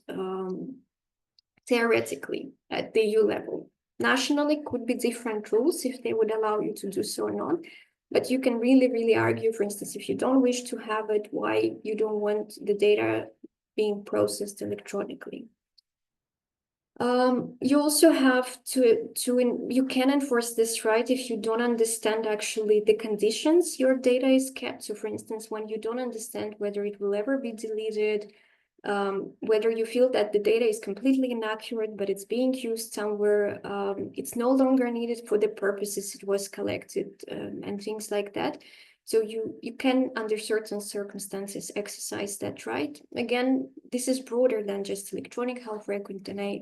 theoretically at the EU level. Nationally could be different rules if they would allow you to do so or not. But you can really, really argue, for instance, if you don't wish to have it, why you don't want the data being processed electronically. You also have you can enforce this right if you don't understand actually the conditions your data is kept. So for instance, when you don't understand whether it will ever be deleted, whether you feel that the data is completely inaccurate, but it's being used somewhere, it's no longer needed for the purposes it was collected, and things like that. So you can, under certain circumstances, exercise that right. Again, this is broader than just electronic health record, and I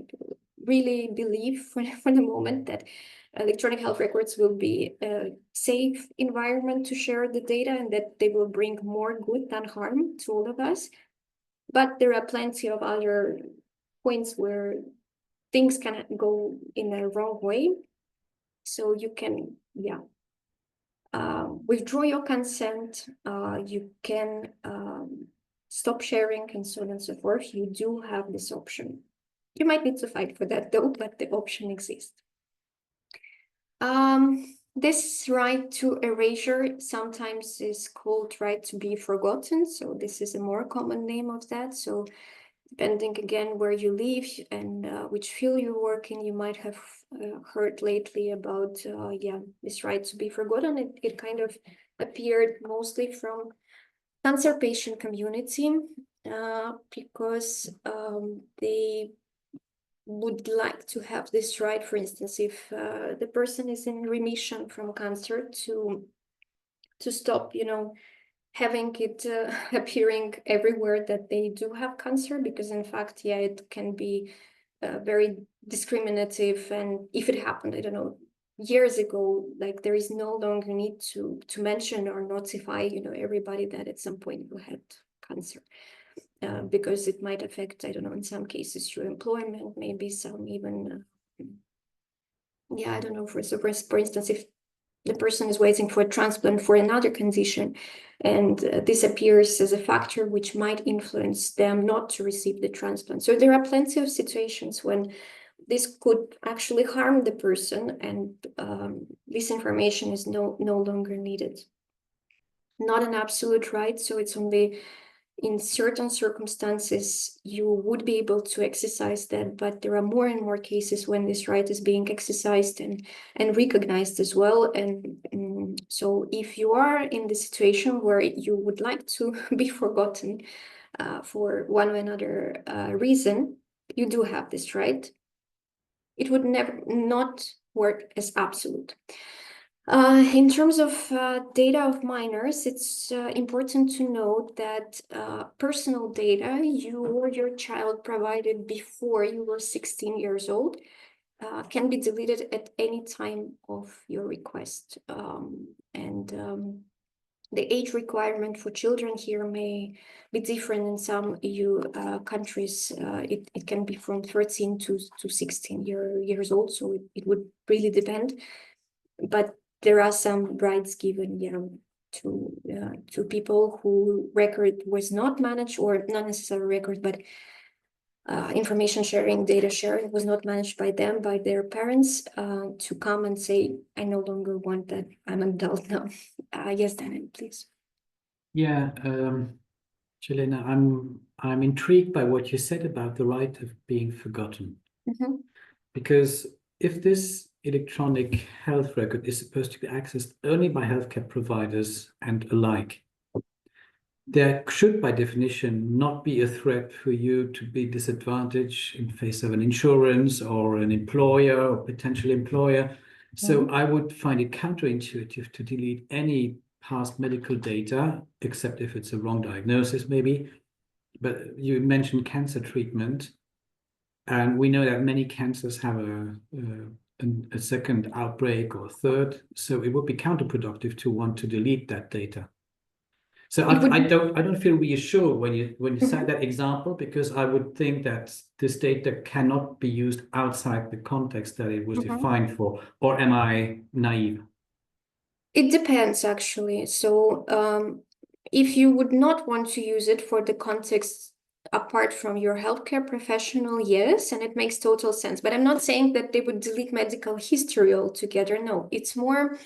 really believe for the moment that electronic health records will be a safe environment to share the data, and that they will bring more good than harm to all of us. But there are plenty of other points where things can go in a wrong way. So you can, withdraw your consent, you can stop sharing, and so on and so forth. You do have this option. You might need to fight for that though, but the option exists. This right to erasure sometimes is called right to be forgotten. So this is a more common name of that. So depending again where you live and which field you work in, you might have heard lately about this right to be forgotten. It kind of appeared mostly from cancer patient community because they would like to have this right. For instance, if the person is in remission from cancer, to stop, having it appearing everywhere that they do have cancer, because in fact, it can be very discriminative. And if it happened, I don't know, years ago, like there is no longer need to mention or notify, everybody that at some point you had cancer. Because it might affect, I don't know, in some cases your employment, maybe some even, I don't know, for instance, if the person is waiting for a transplant for another condition, and this appears as a factor which might influence them not to receive the transplant. So there are plenty of situations when this could actually harm the person, and this information is no longer needed. Not an absolute right, so it's only in certain circumstances you would be able to exercise that, but there are more and more cases when this right is being exercised and recognized as well. And so if you are in the situation where you would like to be forgotten for one or another reason, you do have this right. It would not work as absolute. In terms of data of minors, it's important to note that personal data you or your child provided before you were 16 years old can be deleted at any time of your request. The age requirement for children here may be different in some EU countries. It can be from 13 to 16 years old, so it would really depend. But there are some rights given to people who record was not managed, or not necessarily record, but information sharing, data sharing was not managed by them, by their parents, to come and say, I no longer want that, I'm an adult now. Yes, Daniel, please. Yeah, Jelena, I'm intrigued by what you said about the right of being forgotten. Because if this electronic health record is supposed to be accessed only by healthcare providers and alike, there should, by definition, not be a threat for you to be disadvantaged in face of an insurance or an employer or potential employer. So I would find it counterintuitive to delete any past medical data, except if it's a wrong diagnosis, maybe. But you mentioned cancer treatment, and we know that many cancers have a second outbreak or third, so it would be counterproductive to want to delete that data. So I don't feel reassured when you cite that example, because I would think that this data cannot be used outside the context that it was defined for. Or am I naive? It depends, actually. So if you would not want to use it for the context apart from your healthcare professional, yes, and it makes total sense. But I'm not saying that they would delete medical history altogether. No, it's more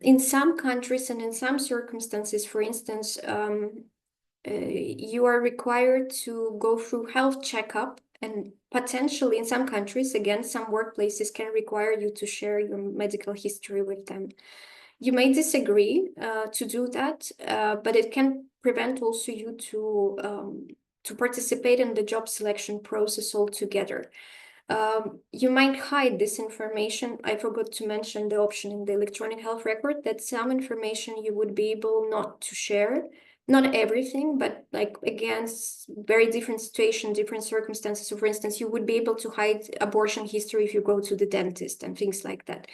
in some countries and in some circumstances, for instance, you are required to go through health checkup, and potentially in some countries, again, some workplaces can require you to share your medical history with them. You may disagree to do that, but it can prevent also you to participate in the job selection process altogether. You might hide this information. I forgot to mention the option in the electronic health record that some information you would be able not to share. Not everything, but like again, very different situation, different circumstances. So for instance, you would be able to hide abortion history if you go to the dentist and things like that.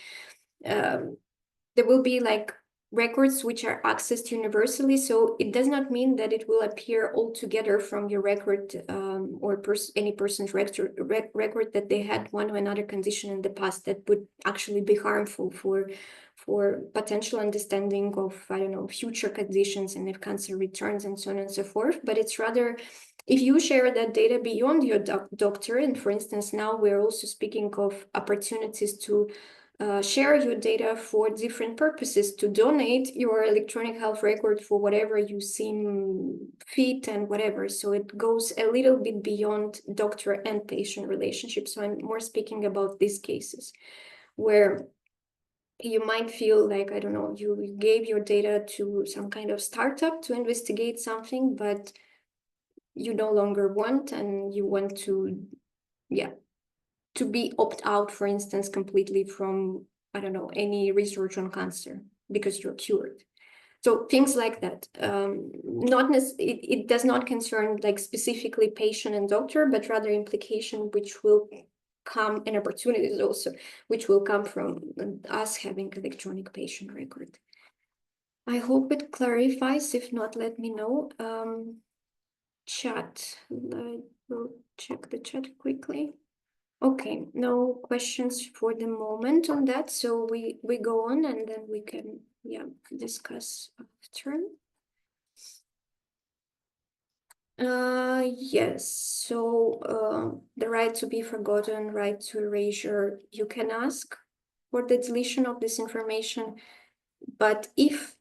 There will be like records which are accessed universally, so it does not mean that it will appear altogether from your record or any person's record that they had one or another condition in the past that would actually be harmful for potential understanding of, I don't know, future conditions and if cancer returns and so on and so forth. But it's rather, if you share that data beyond your doctor, and for instance, now we're also speaking of opportunities to share your data for different purposes, to donate your electronic health record for whatever you seem fit and whatever. So it goes a little bit beyond doctor and patient relationship. So I'm more speaking about these cases where you might feel like, I don't know, you gave your data to some kind of startup to investigate something, but you no longer want, and you want to, to be opt out, for instance, completely from, I don't know, any research on cancer because you're cured. So things like that. It does not concern like specifically patient and doctor, but rather implication which will come, and opportunities also, which will come from us having electronic patient record. I hope it clarifies. If not, let me know. Chat. I will check the chat quickly. Okay, no questions for the moment on that, so we go on and then we can discuss after. Yes, so the right to be forgotten, right to erasure, you can ask for the deletion of this information, but if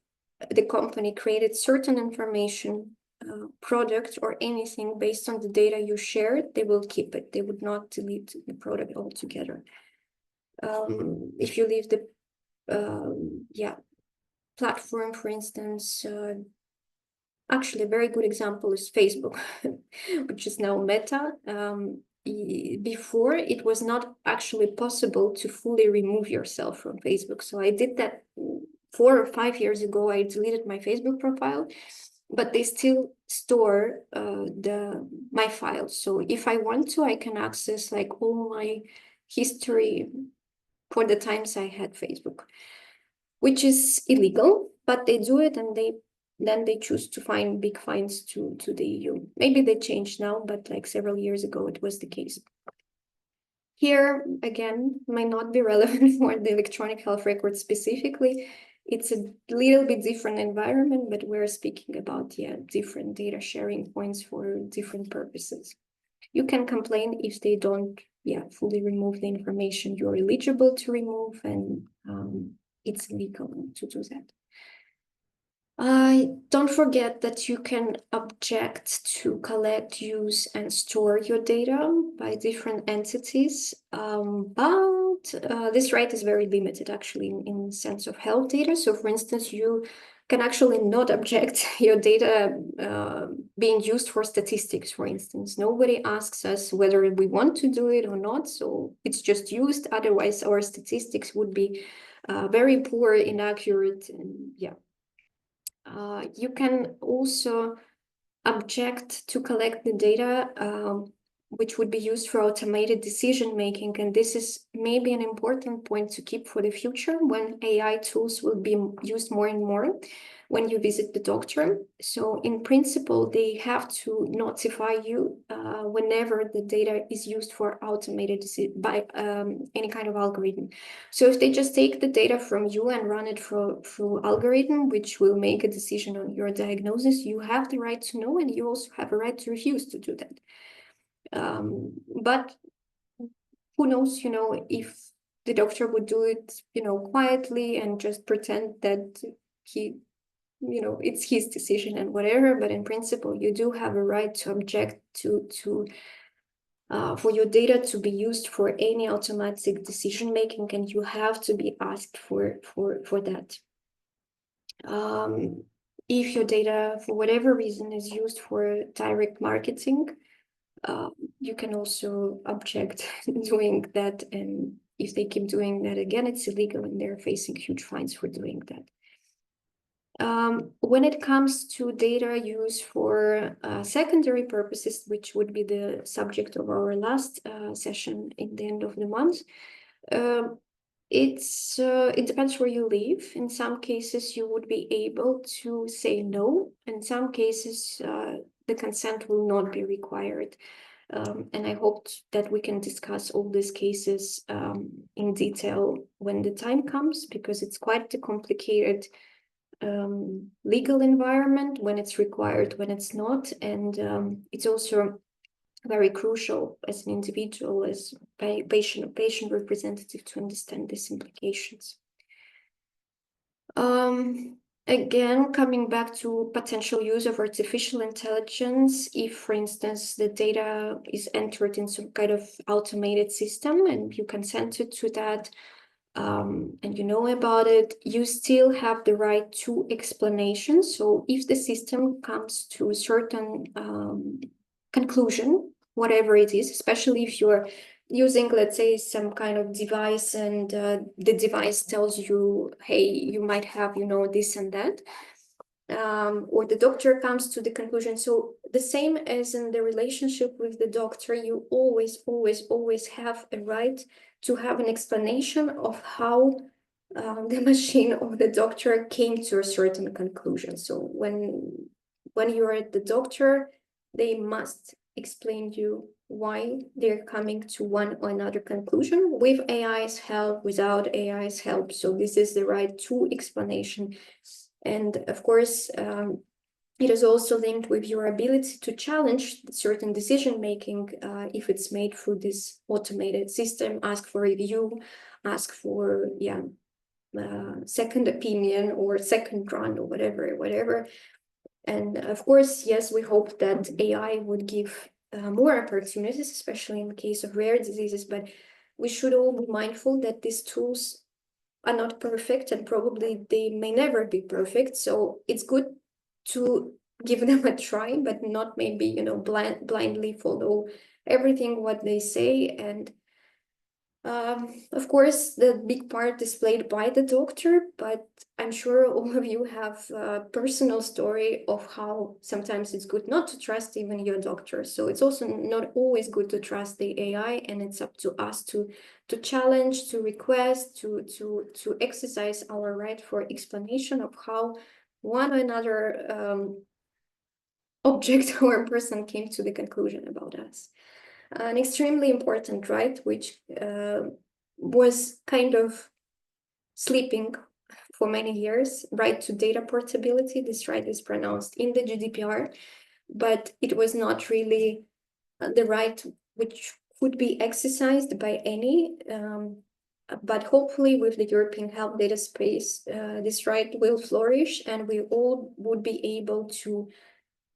the company created certain information, product or anything based on the data you shared, they will keep it. They would not delete the product altogether. If you leave the platform, for instance, actually a very good example is Facebook, which is now Meta. Before, it was not actually possible to fully remove yourself from Facebook. So I did that 4 or 5 years ago. I deleted my Facebook profile, but they still store my files. So if I want to, I can access like all my history for the times I had Facebook, which is illegal, but they do it, and then they choose to fine big fines to the EU. Maybe they changed now, but like several years ago, it was the case. Here, again, might not be relevant for the electronic health record specifically. It's a little bit different environment, but we're speaking about, different data sharing points for different purposes. You can complain if they don't, fully remove the information you're eligible to remove, and it's legal to do that. Don't forget that you can object to collect, use, and store your data by different entities, but this right is very limited actually in sense of health data. So for instance, you can actually not object your data being used for statistics, for instance. Nobody asks us whether we want to do it or not, so it's just used. Otherwise, our statistics would be very poor, inaccurate, and you can also object to collect the data which would be used for automated decision making. And this is maybe an important point to keep for the future when AI tools will be used more and more when you visit the doctor. So in principle, they have to notify you whenever the data is used for automated by any kind of algorithm. So if they just take the data from you and run it through algorithm, which will make a decision on your diagnosis, you have the right to know, and you also have a right to refuse to do that. But who knows, if the doctor would do it, quietly and just pretend that he you know, it's his decision and whatever, but in principle, you do have a right to object for your data to be used for any automatic decision making, and you have to be asked for that. If your data, for whatever reason, is used for direct marketing, you can also object doing that, and if they keep doing that again, it's illegal and they're facing huge fines for doing that. When it comes to data used for secondary purposes, which would be the subject of our last session in the end of the month, it depends where you live. In some cases, you would be able to say no. In some cases, the consent will not be required. And I hope that we can discuss all these cases in detail when the time comes, because it's quite a complicated legal environment, when it's required, when it's not. And it's also very crucial as an individual, as a patient representative, to understand these implications. Again, coming back to potential use of artificial intelligence, if, for instance, the data is entered in some kind of automated system and you consented to that, and you know about it, you still have the right to explanation. So if the system comes to a certain conclusion, whatever it is, especially if you're using, let's say, some kind of device, and the device tells you, hey, you might have, you know, this and that, or the doctor comes to the conclusion. So the same as in the relationship with the doctor, you always have a right to have an explanation of how the machine or the doctor came to a certain conclusion. So when you're at the doctor, they must explain you why they're coming to one or another conclusion, with AI's help, without AI's help. So this is the right to explanation. And of course, it is also linked with your ability to challenge certain decision making if it's made through this automated system. Ask for review, ask for second opinion or second run or whatever. And of course, yes, we hope that AI would give more opportunities, especially in the case of rare diseases. But we should all be mindful that these tools are not perfect, and probably they may never be perfect. So it's good to give them a try, but not maybe, you know, blindly follow everything what they say. And of course, the big part is played by the doctor, but I'm sure all of you have a personal story of how sometimes it's good not to trust even your doctor. So it's also not always good to trust the AI, and it's up to us to challenge, to request, to exercise our right for explanation of how one or another object or person came to the conclusion about us. An extremely important right, which was kind of sleeping for many years, right to data portability. This right is pronounced in the GDPR, but it was not really the right which could be exercised by any. But hopefully with the European health data space, this right will flourish, and we all would be able to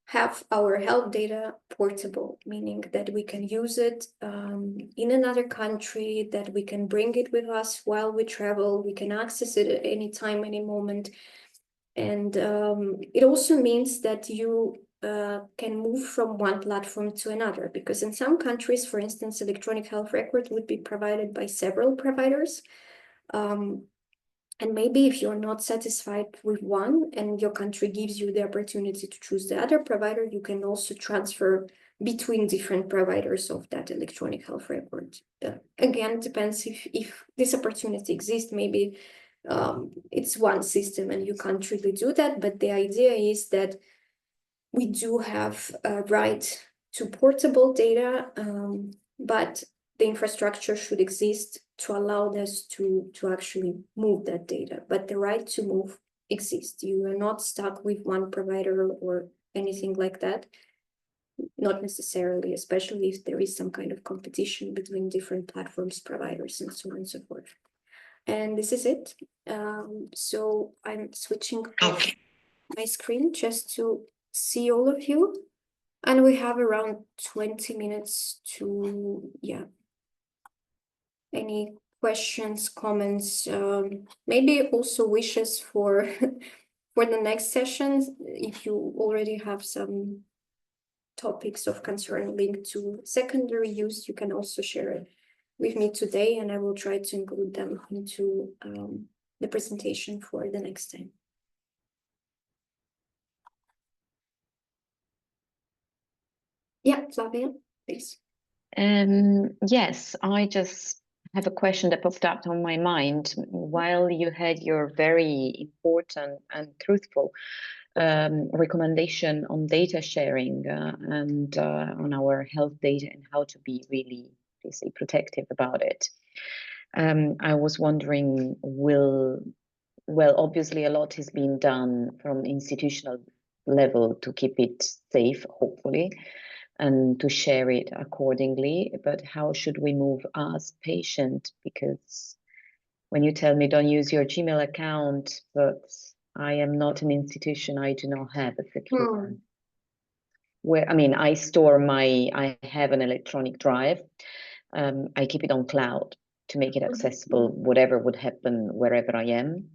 have our health data portable, meaning that we can use it in another country, that we can bring it with us while we travel, we can access it at any time, any moment. And it also means that you can move from one platform to another, because in some countries, for instance, electronic health record would be provided by several providers. And maybe if you're not satisfied with one and your country gives you the opportunity to choose the other provider, you can also transfer between different providers of that electronic health record. Again, it depends if this opportunity exists. Maybe it's one system and you can't really do that. But the idea is that we do have a right to portable data, but the infrastructure should exist to allow us to actually move that data. But the right to move exists. You are not stuck with one provider or anything like that. Not necessarily, especially if there is some kind of competition between different platforms, providers, and so on and so forth. And this is it. So I'm switching off my screen just to see all of you. And we have around 20 minutes to, yeah. Any questions, comments, maybe also wishes for for the next sessions. If you already have some topics of concern linked to secondary use, you can also share it with me today, and I will try to include them into the presentation for the next time. Yeah, Flavia, please. Yes, I just have a question that popped up on my mind while you had your very important and truthful recommendation on data sharing and on our health data and how to be really, say, protective about it. I was wondering, well, obviously a lot has been done from institutional level to keep it safe, hopefully, and to share it accordingly. But how should we move as patient? Because when you tell me don't use your Gmail account, but I am not an institution, I do not have a secure where, I mean, I have an electronic drive. I keep it on cloud to make it accessible, whatever would happen wherever I am.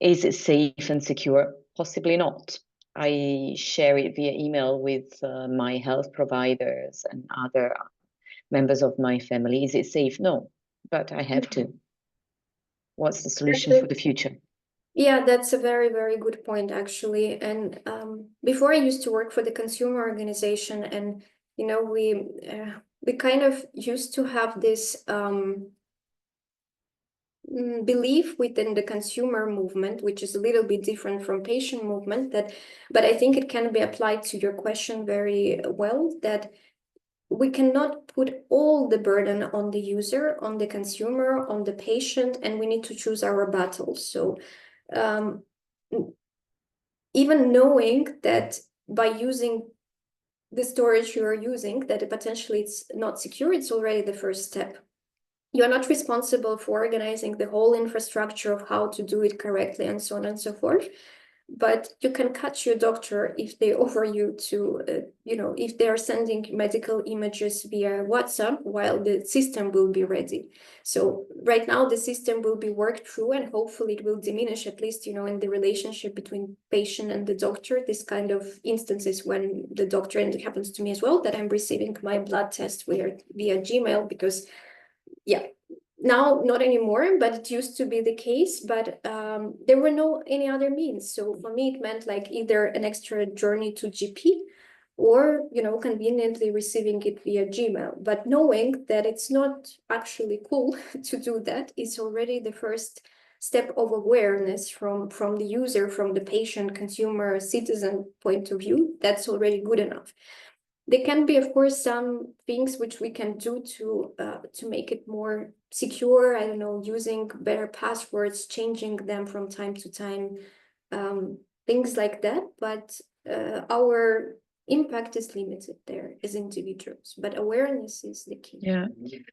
Is it safe and secure? Possibly not. I share it via email with my health providers and other members of my family. Is it safe? No, but I have to. What's the solution for the future? Yeah, that's a very, very good point, actually. And before I used to work for the consumer organization, and you know, we kind of used to have this belief within the consumer movement, which is a little bit different from patient movement, that, but I think it can be applied to your question very well, that we cannot put all the burden on the user, on the consumer, on the patient, and we need to choose our battles. So even knowing that by using the storage you are using, that potentially it's not secure, it's already the first step. You're not responsible for organizing the whole infrastructure of how to do it correctly and so on and so forth. But you can catch your doctor if they offer you to, if they are sending medical images via WhatsApp while the system will be ready. So right now the system will be worked through, and hopefully it will diminish, at least, in the relationship between patient and the doctor, this kind of instances when the doctor, and it happens to me as well, that I'm receiving my blood test via Gmail, because yeah, now not anymore, but it used to be the case. But there were no any other means. So for me, it meant like either an extra journey to GP, or conveniently receiving it via Gmail. But knowing that it's not actually cool to do that is already the first step of awareness from the user, from the patient, consumer, citizen point of view. That's already good enough. There can be, of course, some things which we can do to make it more secure. I don't know, using better passwords, changing them from time to time, things like that. But our impact is limited there as individuals, but awareness is the key. Yeah,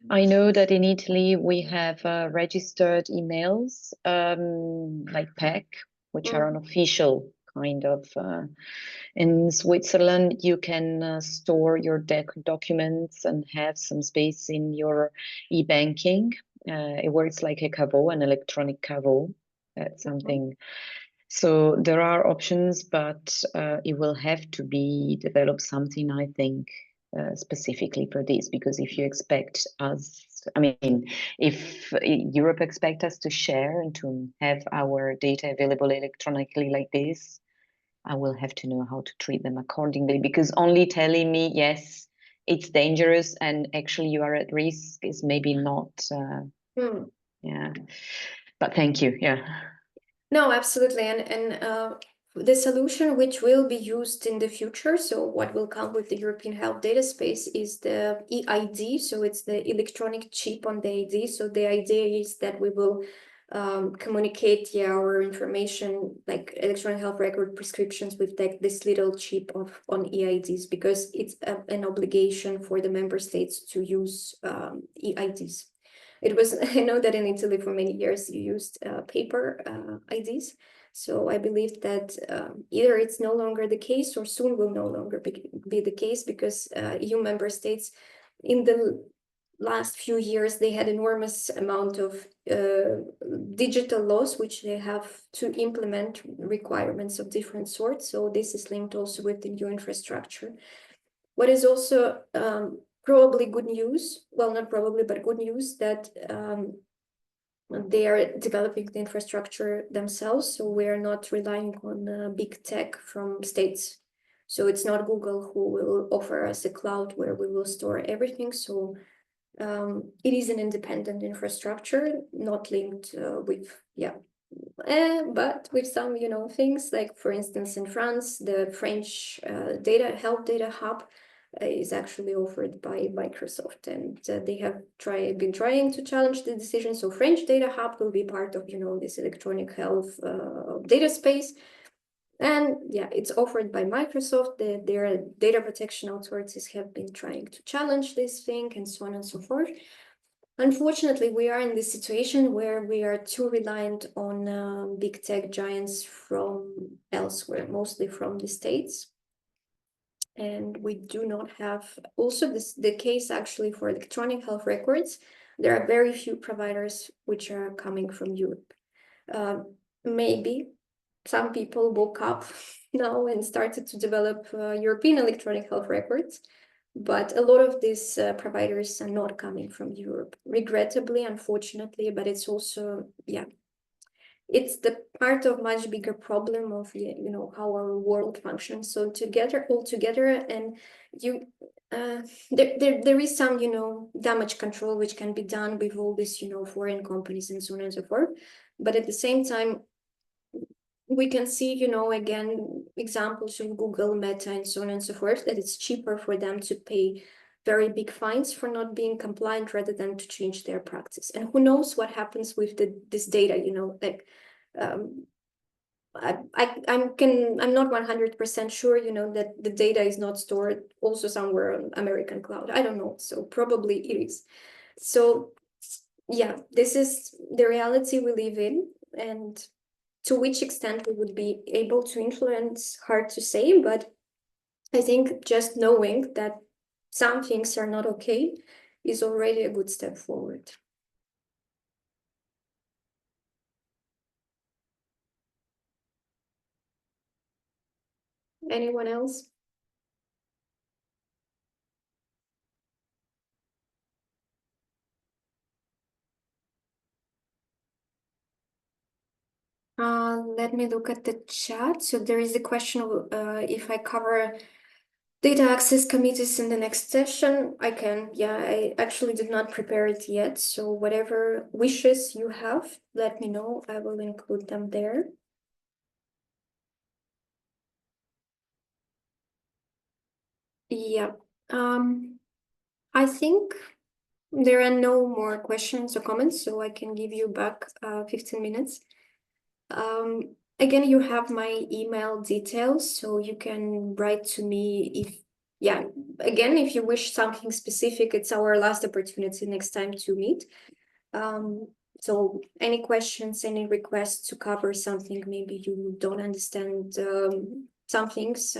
I know that in Italy we have registered emails like PEC, which are an official kind of. In Switzerland, you can store your documents and have some space in your e-banking. It works like a caveau, an electronic caveau. That's something. So there are options, but it will have to be developed something, I think, specifically for this, because if you expect us, I mean, if Europe expect us to share and to have our data available electronically like this, I will have to know how to treat them accordingly, because only telling me, yes, it's dangerous and actually you are at risk is maybe not, yeah, but thank you, yeah. No, absolutely. And the solution which will be used in the future, so what will come with the European Health Data Space, is the EID. So it's the electronic chip on the ID. So the idea is that we will communicate our information, like electronic health record prescriptions, with this little chip on EIDs, because it's an obligation for the member states to use EIDs. It was, I know that in Italy for many years you used paper IDs. So I believe that either it's no longer the case or soon will no longer be the case, because EU member states in the last few years, they had enormous amount of digital laws, which they have to implement requirements of different sorts. So this is linked also with the new infrastructure. What is also probably good news, well, not probably, but good news, that they are developing the infrastructure themselves. So we are not relying on big tech from states. So it's not Google who will offer us a cloud where we will store everything. So it is an independent infrastructure, not linked with, but with some, things like, for instance, in France, the French health data hub is actually offered by Microsoft, and they have been trying to challenge the decision. So French data hub will be part of, this electronic health data space. And yeah, it's offered by Microsoft. Their data protection authorities have been trying to challenge this thing and so on and so forth. Unfortunately, we are in this situation where we are too reliant on big tech giants from elsewhere, mostly from the States. And we do not have, also the case actually for electronic health records, there are very few providers which are coming from Europe. Maybe some people woke up now and started to develop European electronic health records, but a lot of these providers are not coming from Europe, regrettably, unfortunately, but it's also, it's the part of much bigger problem of, how our world functions. So all together, and there is some, damage control which can be done with all these, foreign companies and so on and so forth. But at the same time, we can see, again, examples of Google, Meta, and so on and so forth, that it's cheaper for them to pay very big fines for not being compliant rather than to change their practice. And who knows what happens with this data, like, I'm not 100% sure, that the data is not stored also somewhere on American cloud. I don't know. So probably it is. So yeah, this is the reality we live in, and to which extent we would be able to influence, hard to say, but I think just knowing that some things are not okay is already a good step forward. Anyone else? Let me look at the chat. So there is a question of if I cover data access committees in the next session. I can, I actually did not prepare it yet. So whatever wishes you have, let me know. I will include them there. Yeah, I think there are no more questions or comments, so I can give you back 15 minutes. Again, you have my email details, so you can write to me if, again, if you wish something specific, it's our last opportunity next time to meet. So any questions, any requests to cover something, maybe you don't understand some things,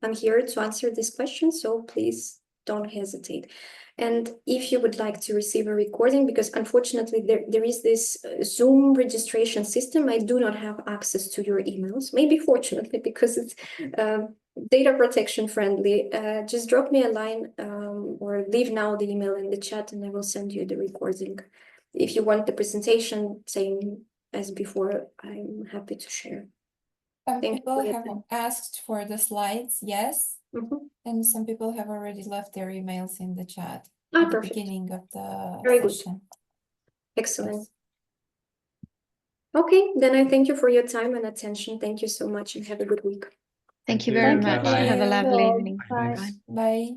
I'm here to answer this question, so please don't hesitate. And if you would like to receive a recording, because unfortunately there is this Zoom registration system, I do not have access to your emails, maybe fortunately, because it's data protection friendly. Just drop me a line or leave now the email in the chat and I will send you the recording. If you want the presentation, same as before, I'm happy to share. Some people have asked for the slides, yes. Mm-hmm. And some people have already left their emails in the chat at the beginning of the Very session. Good. Excellent. Yes. Okay, then I thank you for your time and attention. Thank you so much and have a good week. Thank you very much. Bye. Have a lovely Bye. evening. Bye. Bye. Bye.